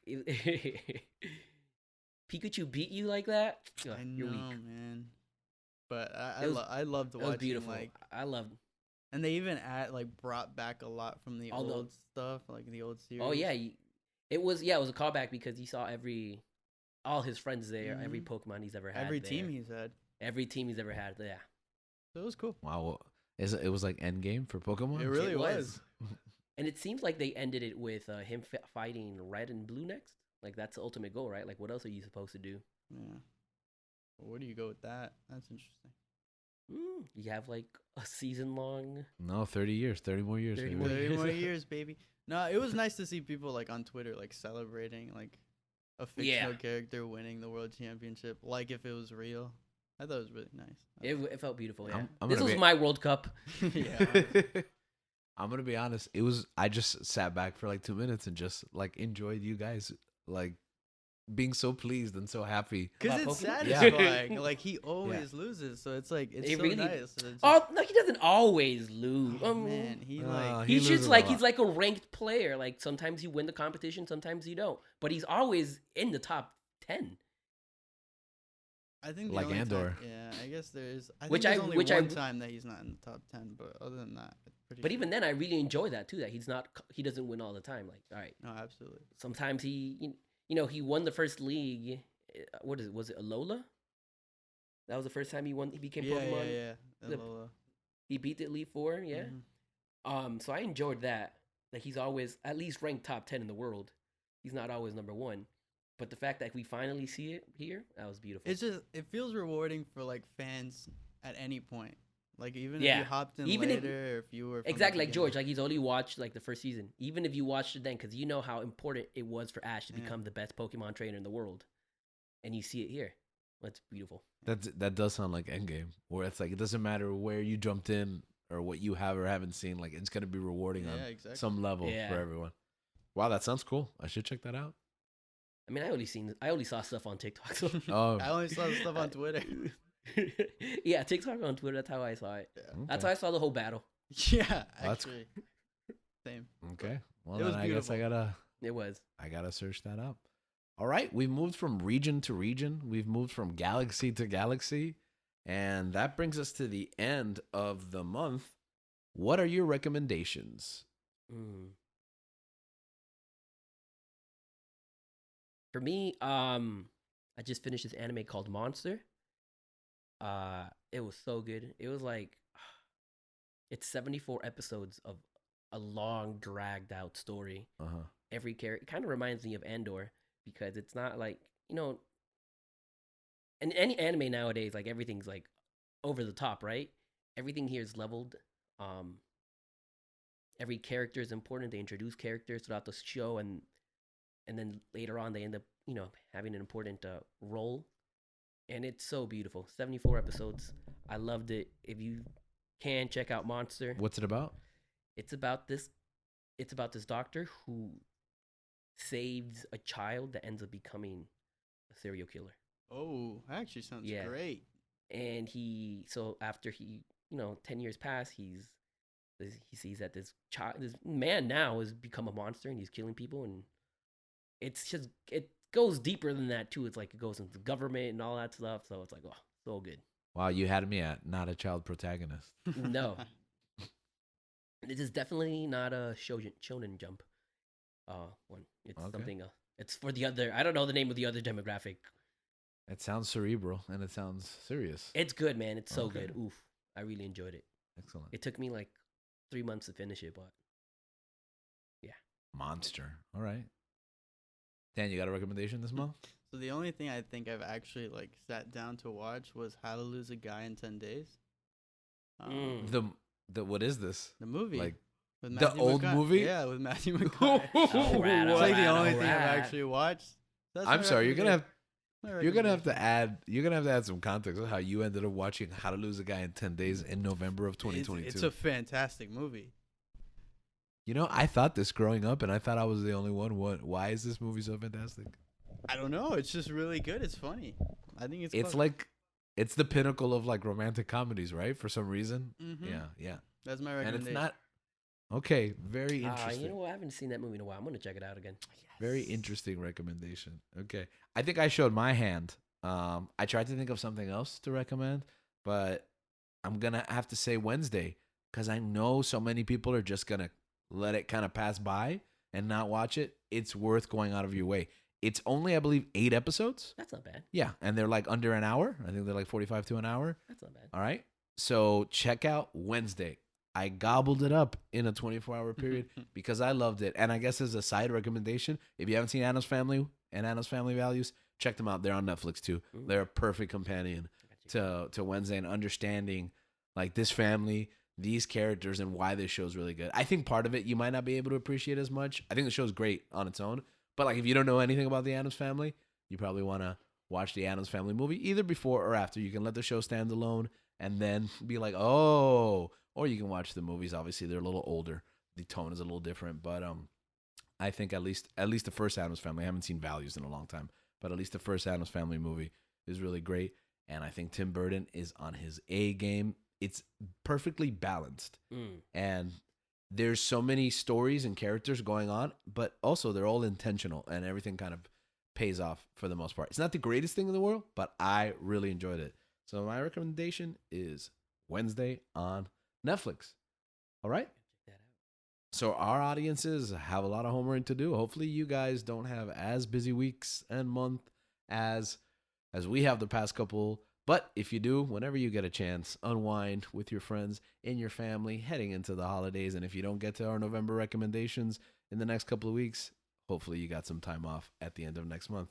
Pikachu beat you like that? You're
I
you're
know,
weak.
man. But I
It was-
loved
It
watching
was beautiful.
like
I loved.
And they even brought back a lot from the
All the-
old stuff, like the old series.
Oh yeah, it was a callback because he saw all his friends there, every Pokemon he's ever had,
every
there.
team he's had.
Every team he's ever had. Yeah,
So it was cool.
Wow. It was like Endgame for Pokemon?
It really was.
And it seems like they ended it with him fighting Red and Blue next. Like that's the ultimate goal, right? Like what else are you supposed to do?
Yeah. Well, where do you go with that? That's interesting.
You have like a season long.
No, 30 years. 30 more years.
30
baby.
more
30 more years, baby. No, it was nice to see people like on Twitter like celebrating like a fictional character winning the world championship, like if it was real. I thought it was really nice.
It felt beautiful. Yeah,
I'm
this
gonna
was
be-
my World Cup.
Yeah.
I'm gonna be honest. I just sat back for like 2 minutes and just like enjoyed you guys like being so pleased and so happy.
Because
About
it's
Pokemon?
satisfying. Like he always loses, so it's like it's
It
so
really-
nice. It's
Oh no, he doesn't always lose.
oh, man, he like
He
He's
loses
just
a
like
lot.
he's like a ranked player. Like sometimes you win the competition, sometimes you don't. But he's always in the top 10.
I think the
like
only
Andor.
Time, yeah, I guess there is. I
Which
think
I-
there's only
which I-
one time that he's not in the top 10, but other than that, it's pretty.
But
sure.
even then, I really enjoy that too. That he doesn't win all the time. Like, all right,
no, absolutely.
sometimes he he won the first league. What is it? Was it Alola? That was the first time he won. He became
Yeah,
Pokemon.
yeah.
the-
Alola.
He beat the Elite Four. Yeah.
Mhm.
So I enjoyed that. Like he's always at least ranked top 10 in the world. He's not always number one. But the fact that we finally see it here, that was beautiful.
It's just it feels rewarding for like fans at any point. Like even if
Yeah.
you hopped in
Even if-
later, or if you were from the
Exactly like
beginning.
George. Like he's only watched like the first season. Even if you watched it then, because you know how important it was for Ash to
Yeah.
become the best Pokemon trainer in the world, and you see it here. That's beautiful.
That does sound like Endgame, where it's like it doesn't matter where you jumped in or what you have or haven't seen. Like it's gonna be rewarding
Yeah,
on
exactly.
some level
Yeah.
for everyone. Wow, that sounds cool. I should check that out.
I mean, I only saw stuff on TikTok. So.
Oh,
I only saw the stuff on Twitter.
Yeah, TikTok on Twitter. That's how I saw it.
Yeah.
That's how I saw the whole battle.
Yeah,
that's-
actually. Same.
okay. Well,
It
then
was
I guess
beautiful.
It was.
I gotta search that up. All right, we've moved from region to region. We've moved from galaxy to galaxy, and that brings us to the end of the month. What are your recommendations?
For me, I just finished this anime called Monster. It was so good. It was like it's 74 episodes of a long, dragged out story.
Uh huh.
Every character kind of reminds me of Andor because it's not like in any anime nowadays, like everything's like over the top, right? Everything here is leveled. Every character is important. They introduce characters throughout the show, and then later on they end up having an important role, and it's so beautiful. 74 episodes. I loved it. If you can check out Monster,
What's it about?
it's about this doctor who saves a child that ends up becoming a serial killer.
Oh, that actually sounds
Yeah.
great.
And after 10 years pass, he sees that this man now has become a monster and he's killing people, and it goes deeper than that too. It's like it goes into the government and all that stuff. So it's like, oh, so good.
Wow, you had me at not a child protagonist.
No, this is definitely not a shonen jump. One. It's
Okay.
something. It's for the other. I don't know the name of the other demographic.
It sounds cerebral and it sounds serious.
It's good, man. It's so
Okay.
good. Oof, I really enjoyed it.
Excellent.
It took me like 3 months to finish it, but
Monster. All right. Dan, you got a recommendation this month?
So the only thing I think I've actually like sat down to watch was How to Lose a Guy in 10 Days.
The what is this?
The movie.
Like
with
the
Matthew
old movie?
Yeah, with Matthew McConaughey.
Alright,
It's like the
alright,
only thing I've
alright.
actually watched. That's
I'm
my
sorry, you're gonna have
recommendation.
you're gonna have to add some context of how you ended up watching How to Lose a Guy in 10 Days in November of 2022.
It's a fantastic movie.
You know, I thought this growing up and I thought I was the only one. Why is this movie so fantastic?
I don't know. It's just really good. It's funny. I think it's.
It's
fun.
like it's the pinnacle of like romantic comedies, right? For some reason.
Mhm.
Yeah.
That's my
And
recommendation.
it's not okay, very interesting.
you know what? I haven't seen that movie in a while. I'm gonna check it out again.
Very interesting recommendation. Okay. I think I showed my hand. I tried to think of something else to recommend, but I'm going to have to say Wednesday. because I know so many people are just going to let it kind of pass by and not watch it. It's worth going out of your way. It's only, I believe, 8 episodes.
That's not bad.
Yeah, and they're like under an hour. I think they're like 45 to an hour.
That's not bad.
All right. So check out Wednesday. I gobbled it up in a 24-hour period because I loved it. And I guess as a side recommendation, if you haven't seen Addams Family and Addams Family Values, check them out. They're on Netflix too.
Ooh.
They're a perfect companion to Wednesday and understanding like this family, these characters, and why this show's really good. I think part of it you might not be able to appreciate as much. I think the show's great on its own. But like if you don't know anything about the Addams Family, you probably want to watch the Addams Family movie either before or after. You can let the show stand alone and then be like, oh, or you can watch the movies. Obviously, they're a little older. The tone is a little different, but I think at least the first Addams Family. I haven't seen Values in a long time, but at least the first Addams Family movie is really great. And I think Tim Burton is on his A game. It's perfectly balanced, and there's so many stories and characters going on, but also they're all intentional, and everything kind of pays off for the most part. It's not the greatest thing in the world, but I really enjoyed it. So my recommendation is Wednesday on Netflix. All right?
Check that out.
So our audiences have a lot of homework to do. Hopefully you guys don't have as busy weeks and month as we have the past couple. But if you do, whenever you get a chance, unwind with your friends and your family heading into the holidays. And if you don't get to our November recommendations in the next couple of weeks, hopefully you got some time off at the end of next month.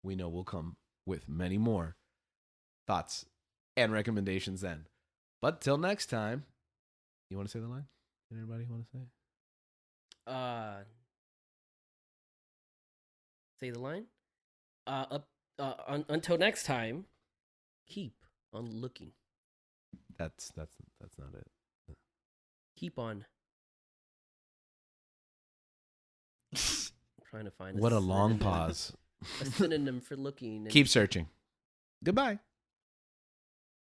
We know we'll come with many more thoughts and recommendations then. But till next time, you want to say the line? Did anybody want to say?
Say the line. Until next time, keep on looking.
That's not it.
Keep on. I'm trying to find
What a
synonym.
long pause.
A synonym for looking.
Keep searching. Goodbye.